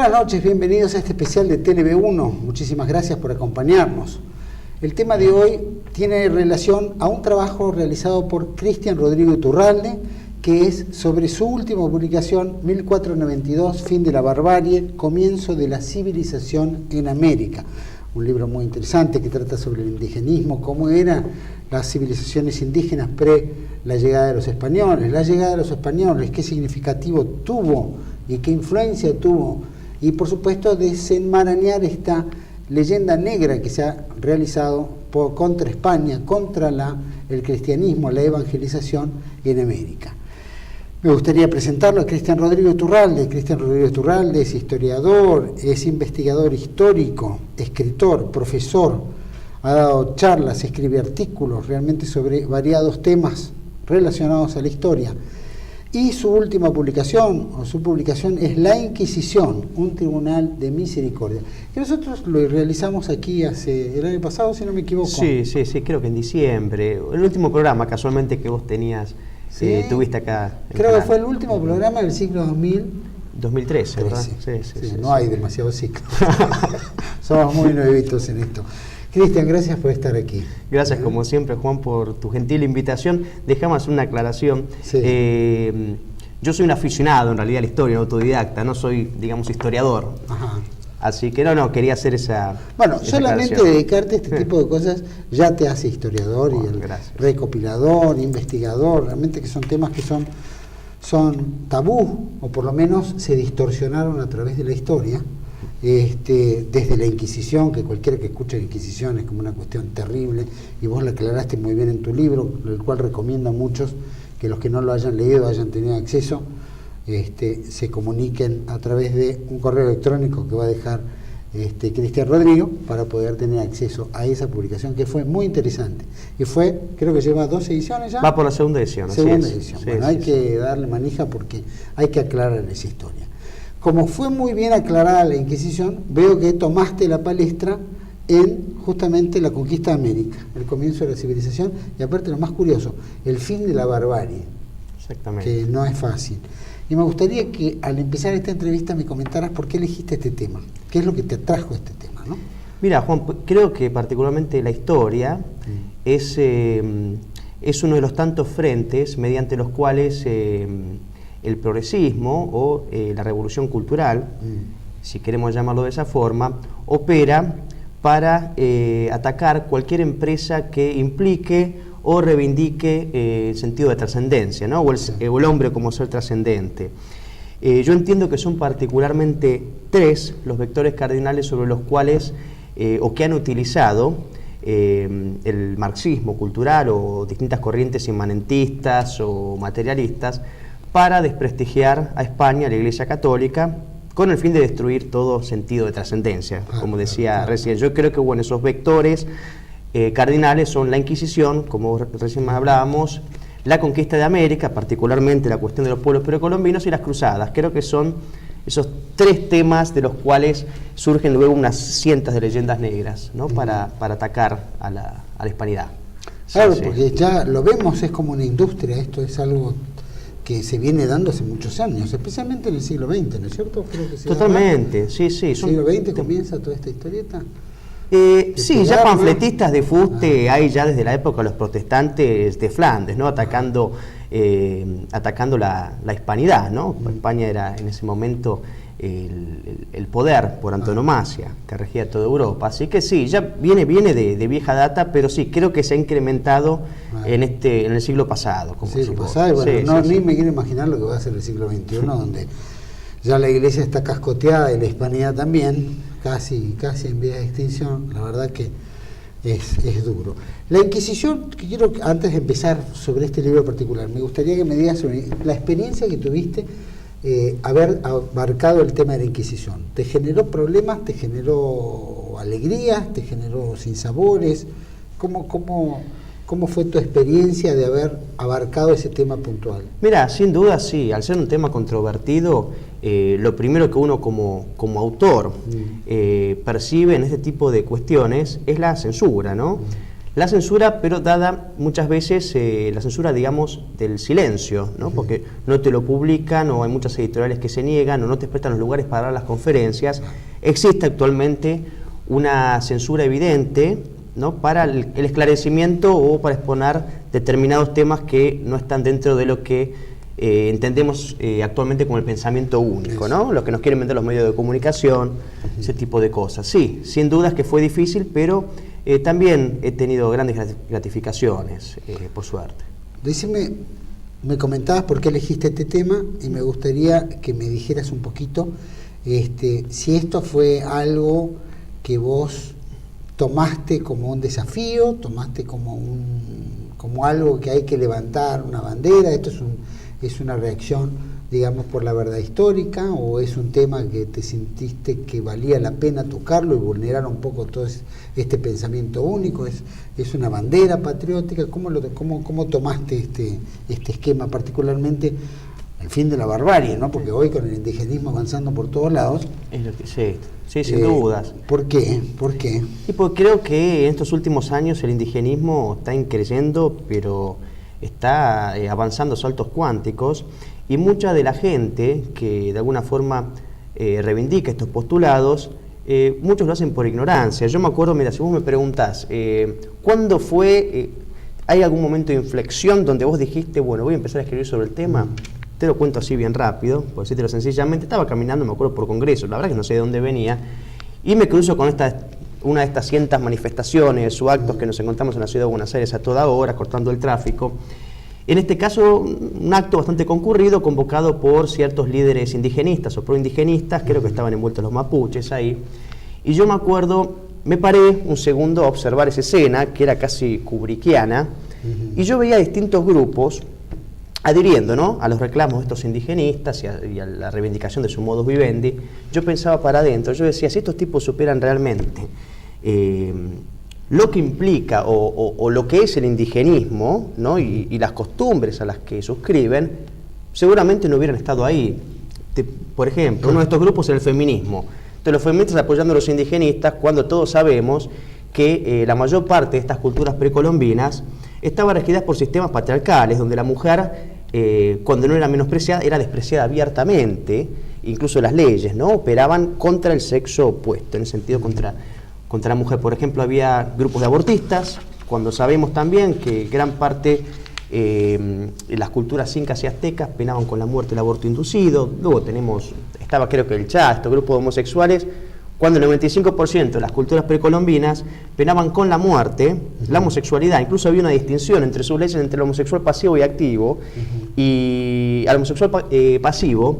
buenas noches, bienvenidos a este especial de TLB1. Muchísimas gracias por acompañarnos. El tema de hoy tiene relación a un trabajo realizado por Cristian Rodrigo Iturralde, que es sobre su última publicación, 1492, Fin de la barbarie, comienzo de la civilización en América. Un libro muy interesante que trata sobre el indigenismo, cómo eran las civilizaciones indígenas pre la llegada de los españoles. La llegada de los españoles, qué significativo tuvo y qué influencia tuvo. Y por supuesto desenmarañar esta leyenda negra que se ha realizado contra España, contra el cristianismo, la evangelización en América. Me gustaría presentarlo a Cristian Rodrigo Iturralde. Cristian Rodrigo Iturralde es historiador, es investigador histórico, escritor, profesor, ha dado charlas, escribe artículos realmente sobre variados temas relacionados a la historia. Y su última publicación, o su publicación, es La Inquisición, un tribunal de misericordia, que nosotros lo realizamos aquí el año pasado, si no me equivoco. Sí, creo que en diciembre, el último programa casualmente que vos tenías. Sí, tuviste acá. Creo que fue el último programa del siglo 2013, ¿verdad? Sí, no hay demasiados ciclos. Somos muy nuevitos en esto. Cristian, gracias por estar aquí. Gracias, como siempre, Juan, por tu gentil invitación. Dejamos hacer una aclaración. Sí. Yo soy un aficionado, en realidad, a la historia, autodidacta. No soy, digamos, historiador. Ajá. Así que quería hacer esa. Bueno, solamente dedicarte a este tipo de cosas ya te hace historiador y recopilador, investigador, realmente que son temas que son tabú, o por lo menos se distorsionaron a través de la historia, desde la Inquisición, que cualquiera que escuche la Inquisición es como una cuestión terrible, y vos la aclaraste muy bien en tu libro, el cual recomiendo a muchos que los que no lo hayan leído, hayan tenido acceso, se comuniquen a través de un correo electrónico que va a dejar Cristian Rodrigo para poder tener acceso a esa publicación que fue muy interesante. Y creo que lleva 2 ediciones ya. Va por la segunda edición. Segunda edición. Sí, bueno, hay que darle manija porque hay que aclarar esa historia. Como fue muy bien aclarada la Inquisición, veo que tomaste la palestra en justamente la conquista de América, el comienzo de la civilización y aparte lo más curioso, el fin de la barbarie. Exactamente. Que no es fácil. Y me gustaría que al empezar esta entrevista me comentaras por qué elegiste este tema, qué es lo que te atrajo a este tema, ¿no? Mira, Juan, creo que particularmente la historia es uno de los tantos frentes mediante los cuales el progresismo o la revolución cultural, si queremos llamarlo de esa forma, opera para atacar cualquier empresa que implique o reivindique el sentido de trascendencia, ¿no? o el hombre como ser trascendente. Yo entiendo que son particularmente 3 los vectores cardinales sobre los cuales, o que han utilizado el marxismo cultural o distintas corrientes inmanentistas o materialistas para desprestigiar a España, a la Iglesia Católica, con el fin de destruir todo sentido de trascendencia, como decía recién. Yo creo que esos vectores cardinales son la Inquisición, como recién hablábamos, la conquista de América, particularmente la cuestión de los pueblos precolombinos, y las cruzadas. Creo que son esos 3 temas de los cuales surgen luego unas cientos de leyendas negras, ¿no? para atacar a la hispanidad. Claro, porque ya lo vemos, es como una industria, esto es algo que se viene dando hace muchos años, especialmente en el siglo XX, ¿no es cierto? Creo que totalmente, sí. ¿En el siglo XX comienza toda esta historieta? Sí, ya panfletistas de fuste hay ya desde la época de los protestantes de Flandes, ¿no? atacando la hispanidad, ¿no? España era en ese momento el poder por antonomasia que regía toda Europa, así que sí, ya viene de vieja data, pero sí, creo que se ha incrementado en el siglo pasado. Como siglo pasado, bueno, ni me quiero imaginar lo que va a ser el siglo XXI, donde ya la iglesia está cascoteada y la hispanidad también, casi en vía de extinción. La verdad que es duro. La Inquisición, que quiero, antes de empezar sobre este libro particular, me gustaría que me digas sobre la experiencia que tuviste haber abarcado el tema de la Inquisición. ¿Te generó problemas? ¿Te generó alegrías? ¿Te generó sinsabores? ¿Cómo fue tu experiencia de haber abarcado ese tema puntual? Mira, sin duda sí, al ser un tema controvertido, lo primero que uno como autor percibe en este tipo de cuestiones es la censura, ¿no? La censura, pero dada muchas veces la censura, digamos, del silencio, ¿no? Porque no te lo publican, o hay muchas editoriales que se niegan, o no te prestan los lugares para dar las conferencias. Existe actualmente una censura evidente, ¿no? Para el esclarecimiento o para exponer determinados temas que no están dentro de lo que entendemos actualmente como el pensamiento único, ¿no? Lo que nos quieren vender los medios de comunicación, ese tipo de cosas. Sí, sin dudas que fue difícil, pero también he tenido grandes gratificaciones, por suerte. Decime, me comentabas por qué elegiste este tema y me gustaría que me dijeras un poquito si esto fue algo que vos tomaste como un desafío, tomaste como algo que hay que levantar, una bandera. Esto es una reacción, digamos, por la verdad histórica, o es un tema que te sentiste que valía la pena tocarlo y vulnerar un poco todo este pensamiento único. Es una bandera patriótica. ¿Cómo tomaste este esquema, particularmente el fin de la barbarie, ¿no? Porque hoy, con el indigenismo avanzando por todos lados, es lo que, sí, sin dudas. ¿Por qué? Y porque creo que en estos últimos años el indigenismo está creciendo, pero está avanzando a saltos cuánticos, y mucha de la gente que de alguna forma reivindica estos postulados, muchos lo hacen por ignorancia. Yo me acuerdo, mira, si vos me preguntás, ¿cuándo fue, hay algún momento de inflexión donde vos dijiste, bueno, voy a empezar a escribir sobre el tema? Te lo cuento así bien rápido, por decírtelo sencillamente. Estaba caminando, me acuerdo, por congresos, la verdad que no sé de dónde venía, y me cruzo con una de estas cientas manifestaciones o actos que nos encontramos en la ciudad de Buenos Aires a toda hora, cortando el tráfico. En este caso, un acto bastante concurrido, convocado por ciertos líderes indigenistas o proindigenistas, creo que estaban envueltos los mapuches ahí. Y yo me acuerdo, me paré un segundo a observar esa escena, que era casi kubrickiana, y yo veía distintos grupos adhiriendo, ¿no?, a los reclamos de estos indigenistas y a la reivindicación de su modus vivendi. Yo pensaba para adentro, yo decía, si estos tipos superan realmente lo que implica o lo que es el indigenismo, ¿no?, y las costumbres a las que suscriben, seguramente no hubieran estado ahí. Por ejemplo, uno de estos grupos es el feminismo. Entonces, los feministas apoyando a los indigenistas, cuando todos sabemos que la mayor parte de estas culturas precolombinas estaban regidas por sistemas patriarcales, donde la mujer, cuando no era menospreciada, era despreciada abiertamente. Incluso las leyes, ¿no?, operaban contra el sexo opuesto, en el sentido contra la mujer. Por ejemplo, había grupos de abortistas, cuando sabemos también que gran parte de las culturas incas y aztecas penaban con la muerte el aborto inducido. Luego estaba creo que el Chá, estos grupos de homosexuales, cuando el 95% de las culturas precolombinas penaban con la muerte, la homosexualidad. Incluso había una distinción entre sus leyes, entre el homosexual pasivo y activo, y al homosexual pasivo,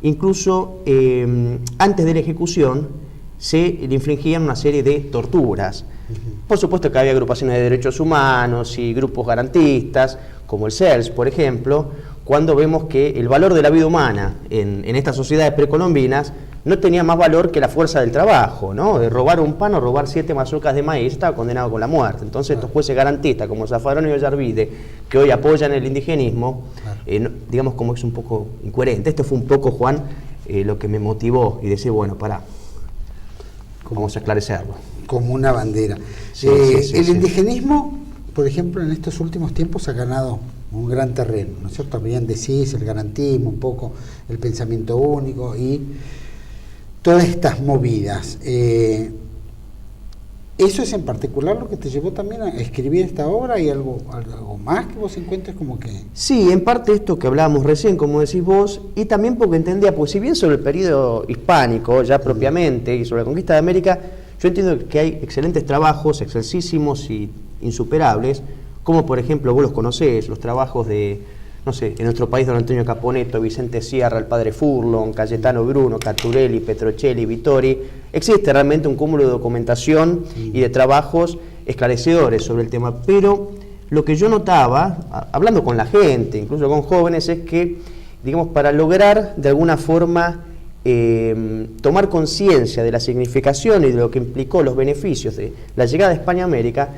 incluso antes de la ejecución, se le infringían una serie de torturas. Por supuesto que había agrupaciones de derechos humanos y grupos garantistas, como el CELS, por ejemplo, cuando vemos que el valor de la vida humana en estas sociedades precolombinas no tenía más valor que la fuerza del trabajo, ¿no? De robar un pan o robar 7 mazorcas de maíz estaba condenado con la muerte. Entonces estos jueces garantistas como Zaffaroni y Ollarvide, que hoy apoyan el indigenismo, digamos como es un poco incoherente. Esto fue un poco, Juan, lo que me motivó y decir, bueno, vamos a esclarecerlo. Como una bandera. El indigenismo, por ejemplo, en estos últimos tiempos ha ganado un gran terreno, ¿no es cierto? Bien decís, el garantismo, un poco el pensamiento único y todas estas movidas. ¿Eso es en particular lo que te llevó también a escribir esta obra? ¿Y algo más que vos encuentres como que...? Sí, en parte esto que hablábamos recién, como decís vos, y también porque entendía, pues si bien sobre el periodo hispánico, ya propiamente, y sobre la conquista de América, yo entiendo que hay excelentes trabajos, excelsísimos y insuperables, como por ejemplo, vos los conocés, los trabajos de, no sé, en nuestro país, don Antonio Caponeto, Vicente Sierra, el padre Furlon, Cayetano Bruno, Caturelli, Petrocelli, Vittori. Existe realmente un cúmulo de documentación y de trabajos esclarecedores sobre el tema, pero lo que yo notaba, hablando con la gente, incluso con jóvenes, es que, digamos, para lograr de alguna forma tomar conciencia de la significación y de lo que implicó los beneficios de la llegada de España a América,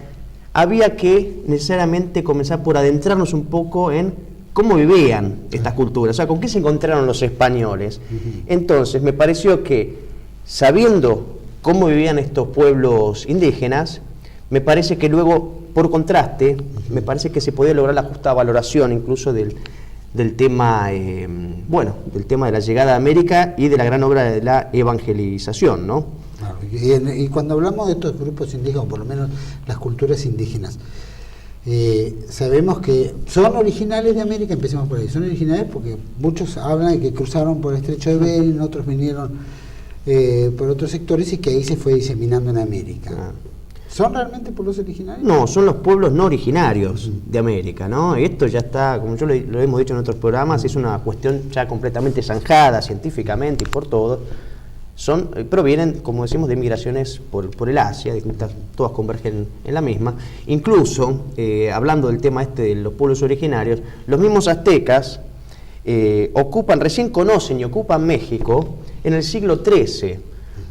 había que necesariamente comenzar por adentrarnos un poco en cómo vivían estas culturas, o sea, con qué se encontraron los españoles. Entonces, me pareció que, sabiendo cómo vivían estos pueblos indígenas, me parece que luego por contraste, me parece que se podía lograr la justa valoración incluso del tema, del tema de la llegada a América y de la gran obra de la evangelización, ¿no? Claro, y cuando hablamos de estos grupos indígenas, o por lo menos las culturas indígenas, sabemos que son originales de América, empecemos por ahí, son originales porque muchos hablan de que cruzaron por el Estrecho de Bering, otros vinieron por otros sectores y que ahí se fue diseminando en América. ¿Son realmente pueblos originarios? No, son los pueblos no originarios de América, ¿no? Esto ya está, como lo hemos dicho en otros programas, es una cuestión ya completamente zanjada científicamente y por todo. Provienen, como decimos, de migraciones por el Asia, todas convergen en la misma. Incluso, hablando del tema de los pueblos originarios, los mismos aztecas recién conocen y ocupan México en el siglo XIII.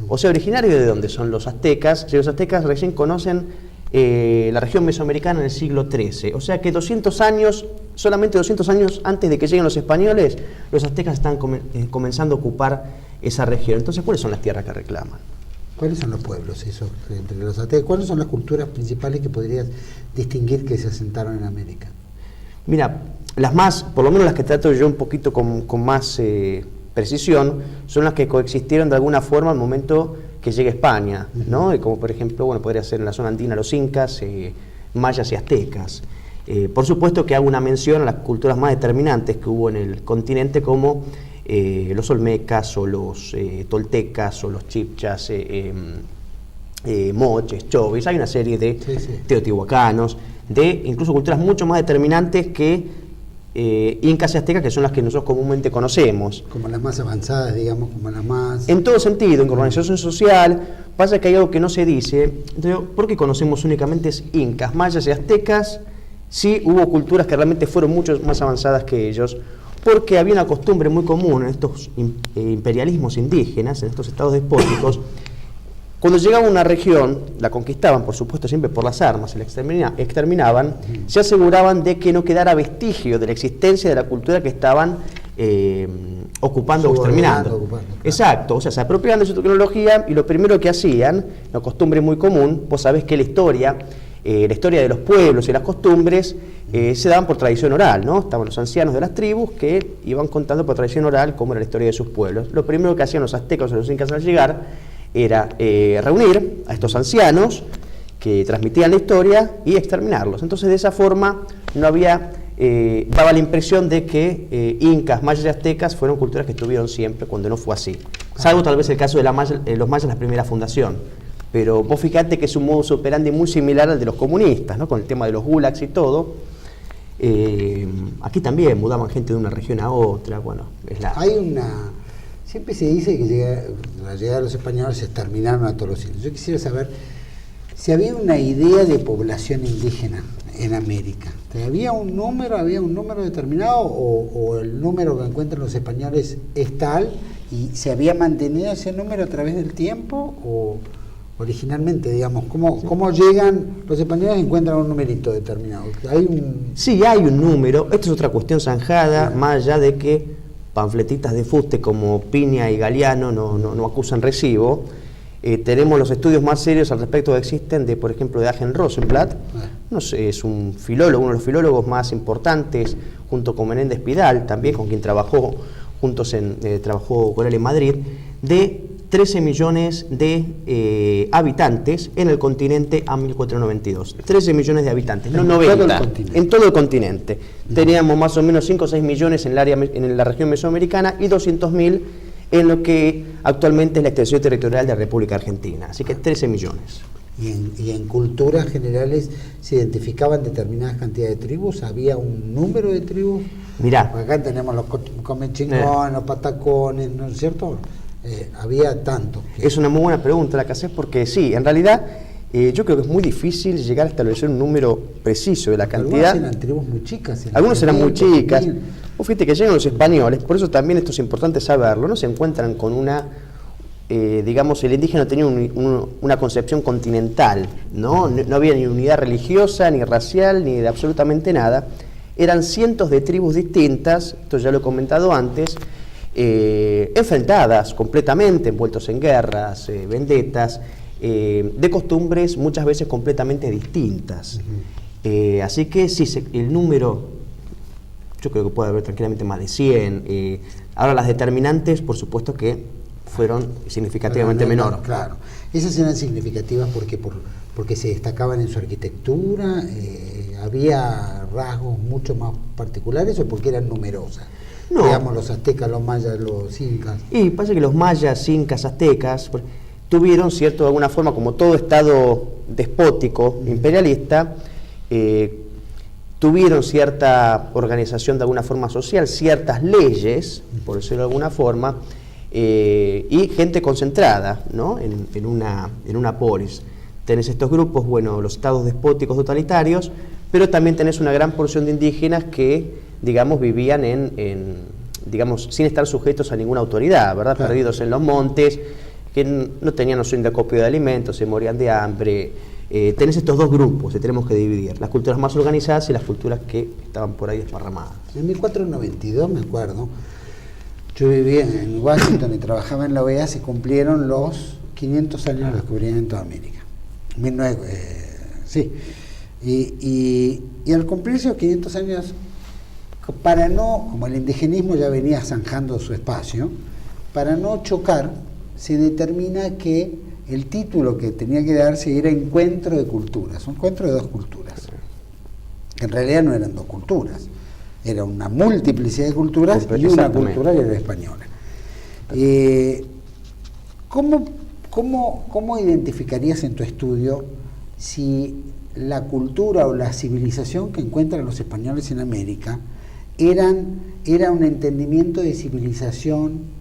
O sea, originarios de dónde son los aztecas. Si los aztecas recién conocen la región mesoamericana en el siglo XIII. O sea que solamente 200 años antes de que lleguen los españoles, los aztecas están comenzando a ocupar esa región. Entonces, ¿cuáles son las tierras que reclaman? ¿Cuáles son los pueblos esos entre los aztecas? ¿Cuáles son las culturas principales que podrías distinguir que se asentaron en América? Mira, por lo menos las que trato yo un poquito con más precisión, son las que coexistieron de alguna forma al momento que llega España, ¿no? Y como por ejemplo, podría ser en la zona andina los incas, mayas y aztecas. Por supuesto que hago una mención a las culturas más determinantes que hubo en el continente, como los olmecas o los toltecas o los chibchas, moches, chovis. Hay una serie de teotihuacanos, de incluso culturas mucho más determinantes que incas y aztecas, que son las que nosotros comúnmente conocemos. Como las más avanzadas, digamos, como las más... En todo sentido, en organización social, pasa que hay algo que no se dice. Entonces, ¿por qué conocemos únicamente incas, mayas y aztecas? Sí hubo culturas que realmente fueron mucho más avanzadas que ellos, porque había una costumbre muy común en estos imperialismos indígenas, en estos estados despóticos. Cuando llegaban a una región, la conquistaban, por supuesto, siempre por las armas, se la exterminaban, se aseguraban de que no quedara vestigio de la existencia de la cultura que estaban ocupando o exterminando. Claro. Exacto, o sea, se apropiaban de su tecnología y lo primero que hacían, una costumbre muy común, vos sabés que la historia de los pueblos y las costumbres se daban por tradición oral, ¿no? Estaban los ancianos de las tribus que iban contando por tradición oral cómo era la historia de sus pueblos. Lo primero que hacían los aztecas o los incas al llegar era reunir a estos ancianos que transmitían la historia y exterminarlos. Entonces, de esa forma no había, daba la impresión de que incas, mayas y aztecas fueron culturas que estuvieron siempre, cuando no fue así. Salvo tal vez el caso de los mayas, la primera fundación. Pero vos fijate que es un modus operandi muy similar al de los comunistas, ¿no? Con el tema de los gulags y todo. Aquí también mudaban gente de una región a otra. Siempre se dice que la llegada de los españoles se exterminaron a todos los indios. Yo quisiera saber si había una idea de población indígena en América. ¿Había un número determinado o el número que encuentran los españoles es tal y se había mantenido ese número a través del tiempo o originalmente, digamos? ¿Cómo llegan los españoles y encuentran un numerito determinado? Sí, hay un número. Esto es otra cuestión zanjada, más allá de que panfletistas de fuste como Piña y Galeano no acusan recibo. Tenemos los estudios más serios al respecto que existen por ejemplo, de Agent Rosenblatt. No sé, es un filólogo, uno de los filólogos más importantes, junto con Menéndez Pidal, también con quien trabajó con él en Madrid, de 13 millones de habitantes en el continente a 1492. 13 millones de habitantes, no 90, en todo el continente. Teníamos más o menos 5 o 6 millones en la región mesoamericana y 200.000 en lo que actualmente es la extensión territorial de la República Argentina. Así que 13 millones. ¿Y en culturas generales se identificaban determinadas cantidades de tribus? ¿Había un número de tribus? Mirá. Acá tenemos los comechingones, los patacones, ¿no es cierto? Había tanto. Es una muy buena pregunta la que haces, porque sí, en realidad yo creo que es muy difícil llegar a establecer un número preciso de la cantidad. Algunas eran tribus muy chicas. Algunos eran muy chicas. Vos fíjate que llegan los españoles, por eso también esto es importante saberlo, no se encuentran con digamos, el indígena tenía una concepción continental, ¿no? No había ni unidad religiosa, ni racial, ni de absolutamente nada. Eran cientos de tribus distintas, esto ya lo he comentado antes, enfrentadas completamente, envueltos en guerras, vendetas, de costumbres muchas veces completamente distintas. Así que sí, el número, yo creo que puede haber tranquilamente más de 100. Ahora las determinantes, por supuesto que fueron significativamente menores. Claro, esas eran significativas porque se destacaban en su arquitectura, había rasgos mucho más particulares o porque eran numerosas. No. Digamos, los aztecas, los mayas, los incas. Y pasa que los mayas, incas, aztecas tuvieron, cierto, de alguna forma, como todo estado despótico, imperialista, tuvieron cierta organización de alguna forma social, ciertas leyes, por decirlo de alguna forma, y gente concentrada, ¿no?, en una polis. Tenés estos grupos, bueno, los estados despóticos totalitarios, pero también tenés una gran porción de indígenas que, digamos, vivían digamos, sin estar sujetos a ninguna autoridad, ¿verdad? Claro. Perdidos en los montes, que no tenían noción de acopio de alimentos, se morían de hambre. Tenés estos dos grupos que tenemos que dividir, las culturas más organizadas y las culturas que estaban por ahí desparramadas. En 1492, me acuerdo, yo vivía en Washington y trabajaba en la OEA, se cumplieron los 500 años del descubrimiento de América. Sí. Y al cumplirse los 500 años, como el indigenismo ya venía zanjando su espacio, para no chocar, se determina que el título que tenía que darse era Encuentro de Culturas, un encuentro de dos culturas. En realidad no eran dos culturas, era una multiplicidad de culturas y una cultura que era la española. ¿Cómo identificarías en tu estudio si la cultura o la civilización que encuentran los españoles en América era un entendimiento de civilización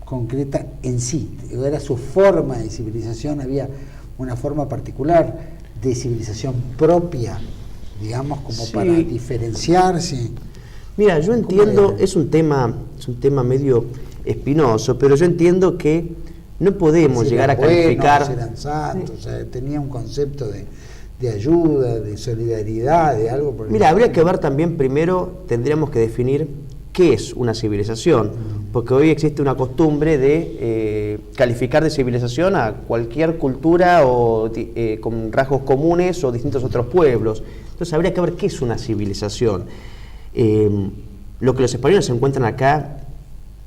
concreta en sí, era su forma de civilización, había una forma particular de civilización propia, digamos, como sí, para diferenciarse? Mira, yo entiendo, es un tema medio espinoso, pero yo entiendo que no podemos llegar a calificar. Eran santos, o sea, tenía un concepto de ayuda, de solidaridad, de algo por el Mira, habría que ver también, primero tendríamos que definir qué es una civilización, porque hoy existe una costumbre de calificar de civilización a cualquier cultura o con rasgos comunes o distintos otros pueblos. Entonces habría que ver qué es una civilización. Lo que los españoles encuentran acá,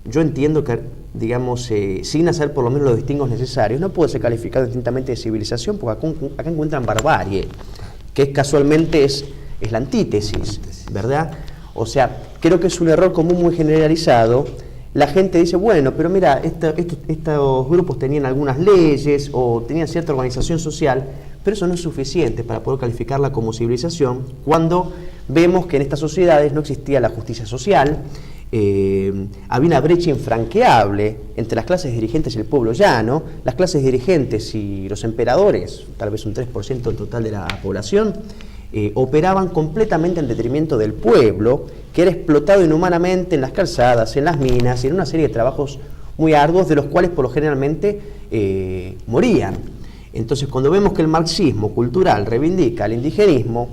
yo entiendo que, digamos, sin hacer por lo menos los distingos necesarios, no puede ser calificado distintamente de civilización, porque acá encuentran barbarie, que casualmente es la antítesis, ¿verdad? O sea, creo que es un error común muy generalizado. La gente dice, bueno, pero mira, estos grupos tenían algunas leyes o tenían cierta organización social, pero eso no es suficiente para poder calificarla como civilización cuando vemos que en estas sociedades no existía la justicia social, había una brecha infranqueable entre las clases dirigentes y el pueblo llano. Las clases dirigentes y los emperadores, tal vez un 3% del total de la población, operaban completamente en detrimento del pueblo, que era explotado inhumanamente en las calzadas, en las minas y en una serie de trabajos muy arduos, de los cuales por lo generalmente morían. Entonces, cuando vemos que el marxismo cultural reivindica el indigenismo,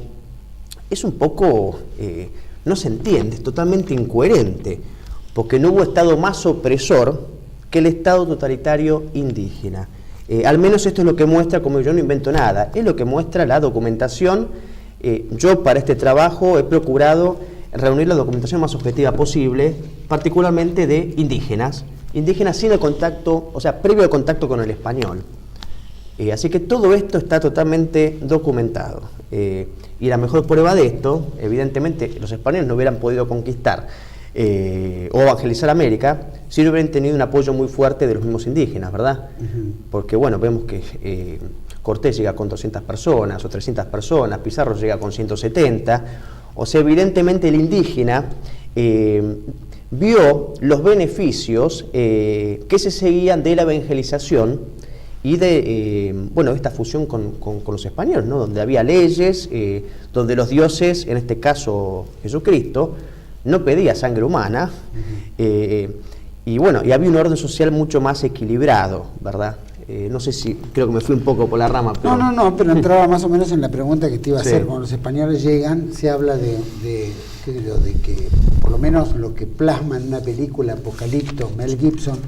es un poco, no se entiende, es totalmente incoherente, porque no hubo Estado más opresor que el Estado totalitario indígena. Al menos esto es lo que muestra, como yo no invento nada, es lo que muestra la documentación. Yo para este trabajo he procurado reunir la documentación más objetiva posible, particularmente de indígenas sin el contacto, o sea, previo al contacto con el español. Así que todo esto está totalmente documentado. Y la mejor prueba de esto, evidentemente, los españoles no hubieran podido conquistar o evangelizar América si no hubieran tenido un apoyo muy fuerte de los mismos indígenas, ¿verdad? Porque, bueno, vemos que Cortés llega con 200 personas o 300 personas, Pizarro llega con 170, o sea, evidentemente el indígena vio los beneficios que se seguían de la evangelización y de esta fusión con los españoles, ¿no? Donde había leyes, donde los dioses, en este caso Jesucristo, no pedía sangre humana, y había un orden social mucho más equilibrado, ¿verdad? No sé si, creo que me fui un poco por la rama. Pero... No, pero entraba más o menos en la pregunta que te iba a hacer. Cuando los españoles llegan, se habla de que, por lo menos lo que plasma en una película Apocalipto, Mel Gibson,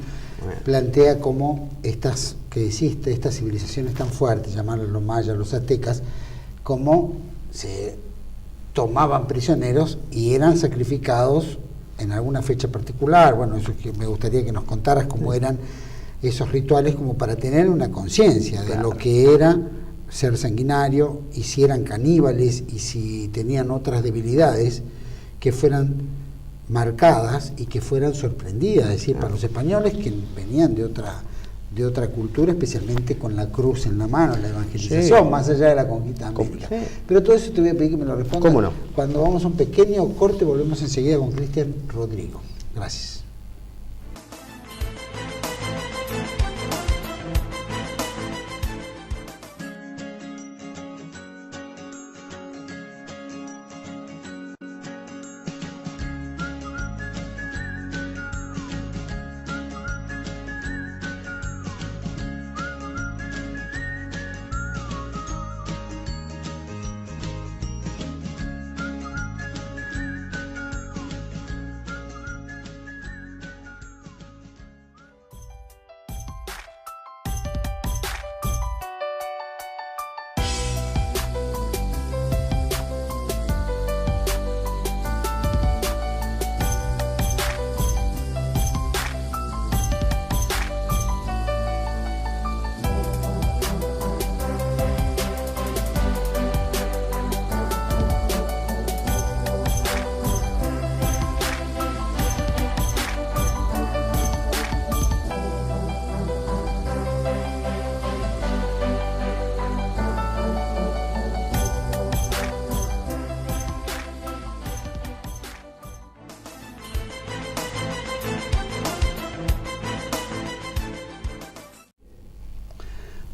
plantea cómo estas que existe, estas civilizaciones tan fuertes, llamarlos los mayas, los aztecas, cómo se tomaban prisioneros y eran sacrificados en alguna fecha particular. Bueno, eso que me gustaría que nos contaras cómo eran esos rituales, como para tener una conciencia de lo que era ser sanguinario, y si eran caníbales y si tenían otras debilidades que fueran marcadas y que fueran sorprendidas, es decir, para los españoles que venían de otra cultura, especialmente con la cruz en la mano, la evangelización, más allá de la conquista de América. Pero todo eso te voy a pedir que me lo respondas. ¿Cómo no? Cuando vamos a un pequeño corte, volvemos enseguida con Cristian Rodrigo. Gracias.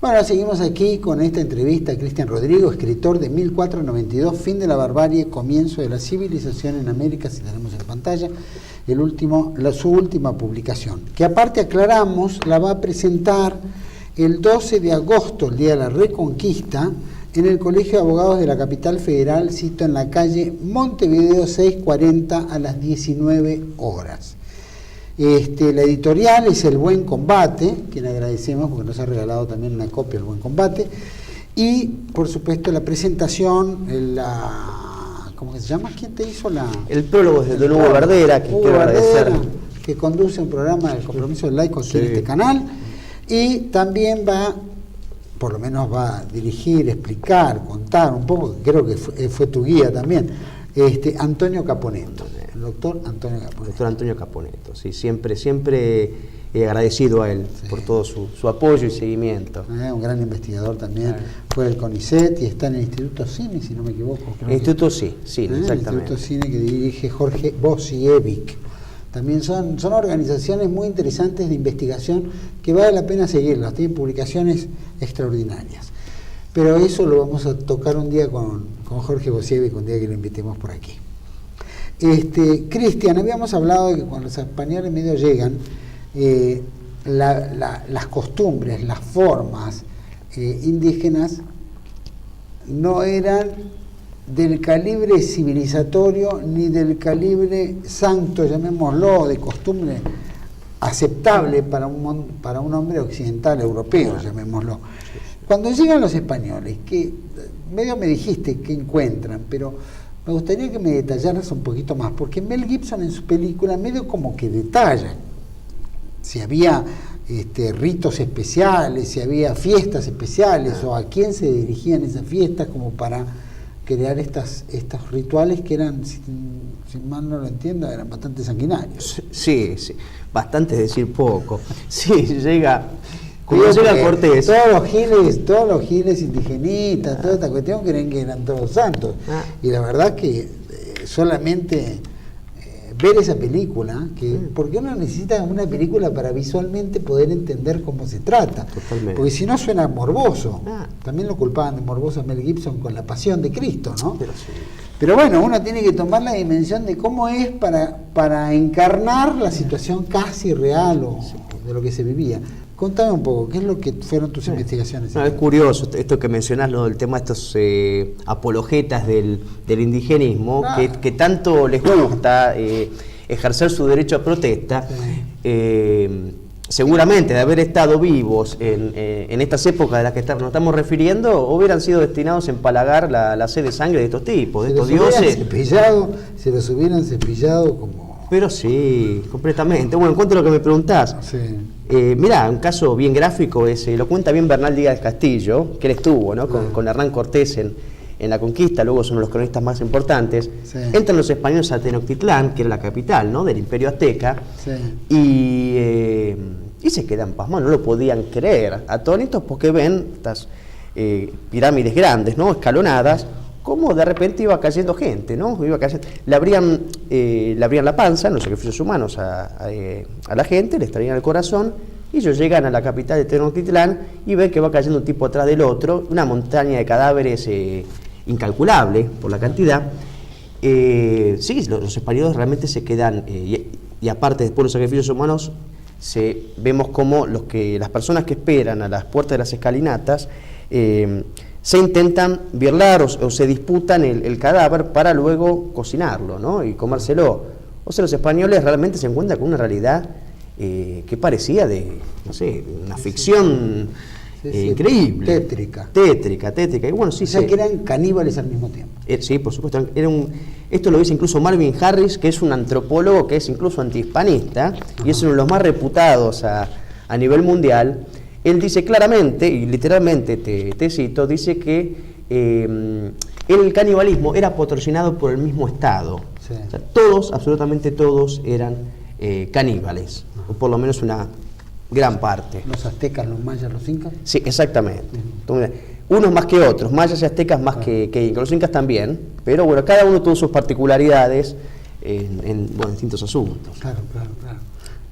Bueno, seguimos aquí con esta entrevista a Cristian Rodrigo, escritor de 1492, Fin de la barbarie, comienzo de la civilización en América, si tenemos en pantalla, su última publicación, que aparte aclaramos, la va a presentar el 12 de agosto, el día de la Reconquista, en el Colegio de Abogados de la Capital Federal, cito en la calle Montevideo 640 a las 19 horas. La editorial es El Buen Combate, quien agradecemos porque nos ha regalado también una copia del Buen Combate, y por supuesto la presentación, ¿cómo que se llama? ¿Quién te hizo la...? El prólogo es de don Hugo Verdera, que quiero agradecer. Que conduce un programa del Compromiso del Laico aquí en este canal, y también por lo menos va a dirigir, explicar, contar un poco, creo que fue tu guía también, Antonio Caponeto. El doctor Antonio Caponeto. Doctor Antonio Caponeto, sí, siempre agradecido a él por todo su apoyo y seguimiento. Un gran investigador también, fue del CONICET y está en el Instituto Cine, si no me equivoco. El Instituto Cine, exactamente. El Instituto Cine que dirige Jorge Bosiewicz. También son organizaciones muy interesantes de investigación que vale la pena seguirlas, tienen publicaciones extraordinarias. Pero eso lo vamos a tocar un día con Jorge Bosiewicz, un día que lo invitemos por aquí. Cristian, habíamos hablado de que cuando los españoles medio llegan, las costumbres, las formas indígenas no eran del calibre civilizatorio ni del calibre santo, llamémoslo, de costumbre aceptable para un hombre occidental europeo, llamémoslo. Cuando llegan los españoles, que medio me dijiste que encuentran, pero me gustaría que me detallaras un poquito más, porque Mel Gibson en su película medio como que detalla si había ritos especiales, si había fiestas especiales, o a quién se dirigían esas fiestas como para crear estos rituales que eran, si mal no lo entiendo, eran bastante sanguinarios. Sí, bastante es decir poco. Sí, llega... Como llega Cortés. Todos los giles indigenistas, toda esta cuestión creen que eran todos santos. Y la verdad que solamente ver esa película, porque uno necesita una película para visualmente poder entender cómo se trata. Totalmente. Porque si no suena morboso. También lo culpaban de morboso a Mel Gibson con La Pasión de Cristo, ¿no? Pero bueno, uno tiene que tomar la dimensión de cómo es para encarnar la situación casi real o de lo que se vivía. Contame un poco, ¿qué es lo que fueron tus investigaciones? Es curioso esto que mencionás, el tema de estos apologetas del indigenismo, que tanto les gusta ejercer su derecho a protesta. seguramente de haber estado vivos en estas épocas de las que nos estamos refiriendo, hubieran sido destinados a empalagar la sed de sangre de estos tipos, de estos dioses. Se los hubieran cepillado como... Pero sí, completamente. Bueno, en cuanto a lo que me preguntás, Sí. Mirá, un caso bien gráfico lo cuenta bien Bernal Díaz Castillo, que él estuvo, ¿no? con Hernán Cortés en la conquista, luego son los cronistas más importantes. Sí. Entran los españoles a Tenochtitlán, que era la capital, ¿no? del Imperio Azteca, Sí. y se quedan pasmados, no lo podían creer, atónitos porque ven estas pirámides grandes, ¿no? escalonadas, como de repente iba cayendo gente, ¿no? Le abrían la panza en los sacrificios humanos a la gente, les traían el corazón, y ellos llegan a la capital de Tenochtitlán y ven que va cayendo un tipo atrás del otro, una montaña de cadáveres incalculable por la cantidad. Sí, los españoles realmente se quedan, y aparte después de los sacrificios humanos, vemos como las personas que esperan a las puertas de las escalinatas se intentan birlar o se disputan el cadáver para luego cocinarlo, ¿no? y comérselo. O sea, los españoles realmente se encuentran con una realidad que parecía de, no sé, una ficción increíble. Tétrica. Y bueno, sí, o sea, que eran caníbales al mismo tiempo. Sí, por supuesto. Esto lo dice incluso Marvin Harris, que es un antropólogo que es incluso antihispanista, y es uno de los más reputados a nivel mundial. Él dice claramente, y literalmente te cito, dice que el canibalismo era patrocinado por el mismo Estado. Sí. O sea, todos, absolutamente todos, eran caníbales, o por lo menos una gran parte. Los aztecas, los mayas, los incas. Sí, exactamente. Entonces, unos más que otros, mayas y aztecas más que incas, los incas también, pero bueno, cada uno tuvo sus particularidades en distintos asuntos. Claro.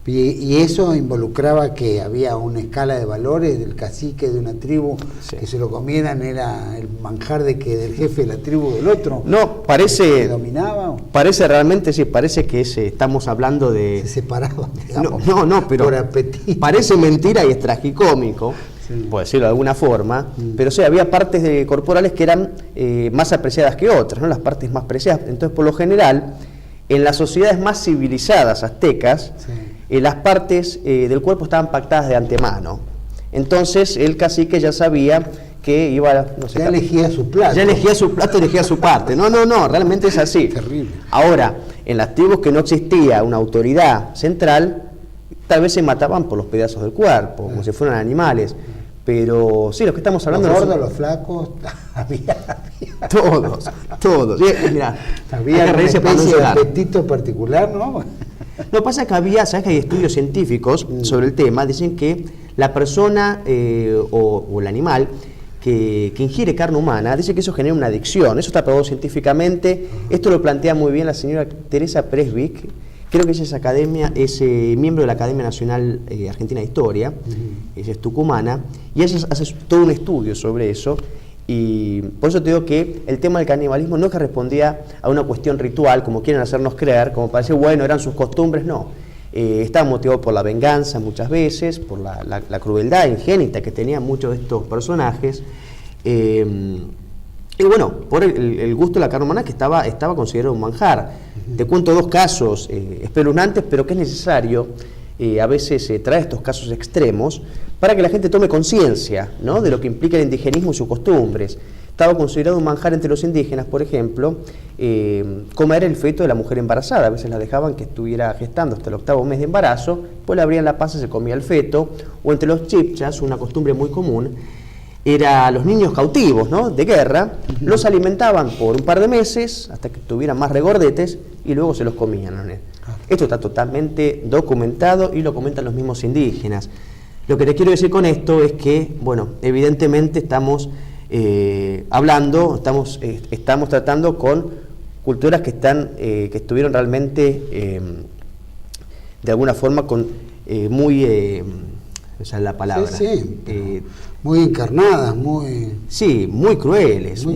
Y eso involucraba que había una escala de valores del cacique de una tribu, Sí. que se lo comieran era el manjar del jefe de la tribu del otro. No, ¿Que parece dominaba? parece realmente, sí, parece que estamos hablando de... Se separaban, digamos, No, pero por apetito. parece mentira y es tragicómico, Sí. por decirlo de alguna forma, pero sí, había partes corporales que eran más apreciadas que otras, ¿no? Las partes más preciadas. Entonces, por lo general, en las sociedades más civilizadas aztecas, Sí. las partes del cuerpo estaban pactadas de antemano. Entonces, el cacique ya sabía que iba... No sé, Ya elegía su plato. ya elegía su plato, elegía su parte. No, realmente es así. Terrible. Ahora, en las tribus que no existía una autoridad central, tal vez se mataban por los pedazos del cuerpo, como si fueran animales. Pero sí, los que estamos hablando... Los no gordos, son- los flacos, había Todos. Sí, mirá, hay que una reírse para no especie de llorar. apetito particular, ¿no? Lo que pasa es que sabes que hay estudios científicos sobre el tema, dicen que la persona o el animal que ingiere carne humana, dice que eso genera una adicción, eso está probado científicamente, esto lo plantea muy bien la señora Teresa Presvik, creo que ella es miembro de la Academia Nacional Argentina de Historia, ella es tucumana, y ella hace todo un estudio sobre eso, y por eso te digo que el tema del canibalismo no es que respondía a una cuestión ritual, como quieren hacernos creer, como para decir, bueno, eran sus costumbres, no. Estaba motivado por la venganza muchas veces, por la crueldad ingénita que tenían muchos de estos personajes, y bueno, por el gusto de la carne humana que estaba considerado un manjar. Te cuento dos casos espeluznantes, pero que es necesario a veces traer estos casos extremos para que la gente tome conciencia, ¿no?, de lo que implica el indigenismo y sus costumbres. Estaba considerado un manjar entre los indígenas, por ejemplo, comer el feto de la mujer embarazada. A veces la dejaban que estuviera gestando hasta el 8º mes de embarazo, pues le abrían la panza y se comía el feto. O entre los chibchas, una costumbre muy común, era los niños cautivos, ¿no?, de guerra, los alimentaban por un par de meses hasta que tuvieran más regordetes y luego se los comían, ¿no? Esto está totalmente documentado y lo comentan los mismos indígenas. Lo que te quiero decir con esto es que, bueno, evidentemente estamos estamos tratando con culturas que estuvieron realmente de alguna forma muy esa es la palabra. Sí, muy encarnadas, muy... Sí, muy crueles.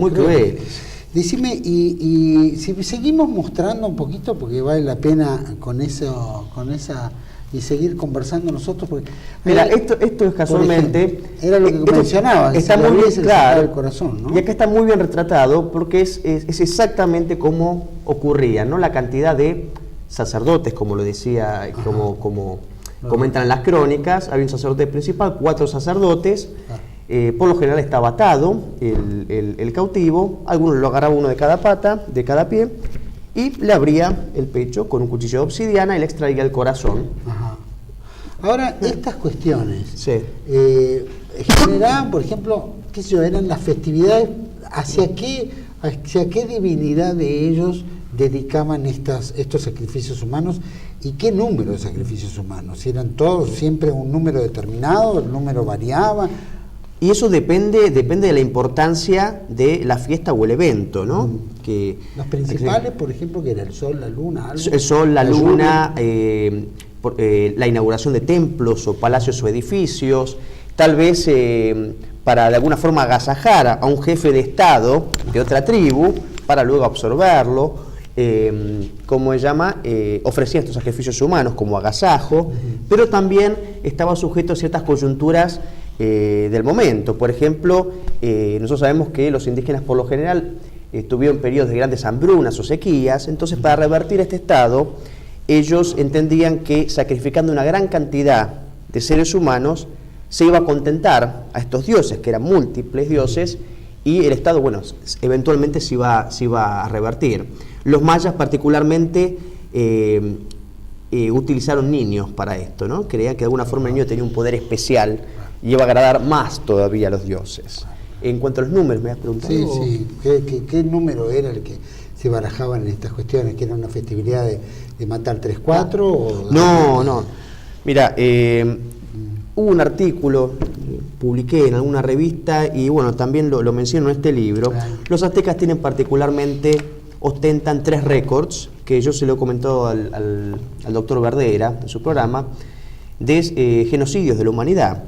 Decime, y si seguimos mostrando un poquito, porque vale la pena con esa y seguir conversando nosotros, porque mira, esto es casualmente, ejemplo, era lo que mencionabas, está muy bien claro, el corazón, ¿no? Y acá está muy bien retratado porque es exactamente como ocurría, ¿no? La cantidad de sacerdotes, como lo decía, como Comentan las crónicas, había un sacerdote principal, 4 sacerdotes, por lo general estaba atado el cautivo, algunos lo agarraba uno de cada pata, de cada pie, y le abría el pecho con un cuchillo de obsidiana y le extraía el corazón. Ajá. Ahora, estas cuestiones Sí. generaban, por ejemplo, qué sé yo, eran las festividades, ¿hacia qué divinidad de ellos dedicaban estos sacrificios humanos y qué número de sacrificios humanos? ¿Eran todos siempre un número determinado, el número variaba? Y eso depende de la importancia de la fiesta o el evento, ¿no? Que, los principales, por ejemplo, que era el sol, la luna, algo. El sol, la luna, la inauguración de templos o palacios o edificios, tal vez para de alguna forma agasajar a un jefe de Estado de otra tribu, para luego absorberlo, como se llama, ofrecía estos sacrificios humanos como agasajo, pero también estaba sujeto a ciertas coyunturas del momento. Por ejemplo, nosotros sabemos que los indígenas por lo general tuvieron periodos de grandes hambrunas o sequías, entonces para revertir este estado, ellos entendían que sacrificando una gran cantidad de seres humanos se iba a contentar a estos dioses, que eran múltiples dioses, y el estado, bueno, eventualmente se iba a revertir. Los mayas particularmente utilizaron niños para esto, ¿no? Creían que de alguna forma el niño tenía un poder especial y iba a agradar más todavía a los dioses. En cuanto a los números, ¿me has preguntado? Sí. ¿Qué número era el que se barajaban en estas cuestiones? ¿Que era una festividad de matar 3, 4? No. Mira, hubo un artículo, publiqué en alguna revista y bueno, también lo menciono en este libro. Claro. Los aztecas tienen ostentan 3 récords, que yo se lo he comentado al doctor Verdera en su programa, de genocidios de la humanidad.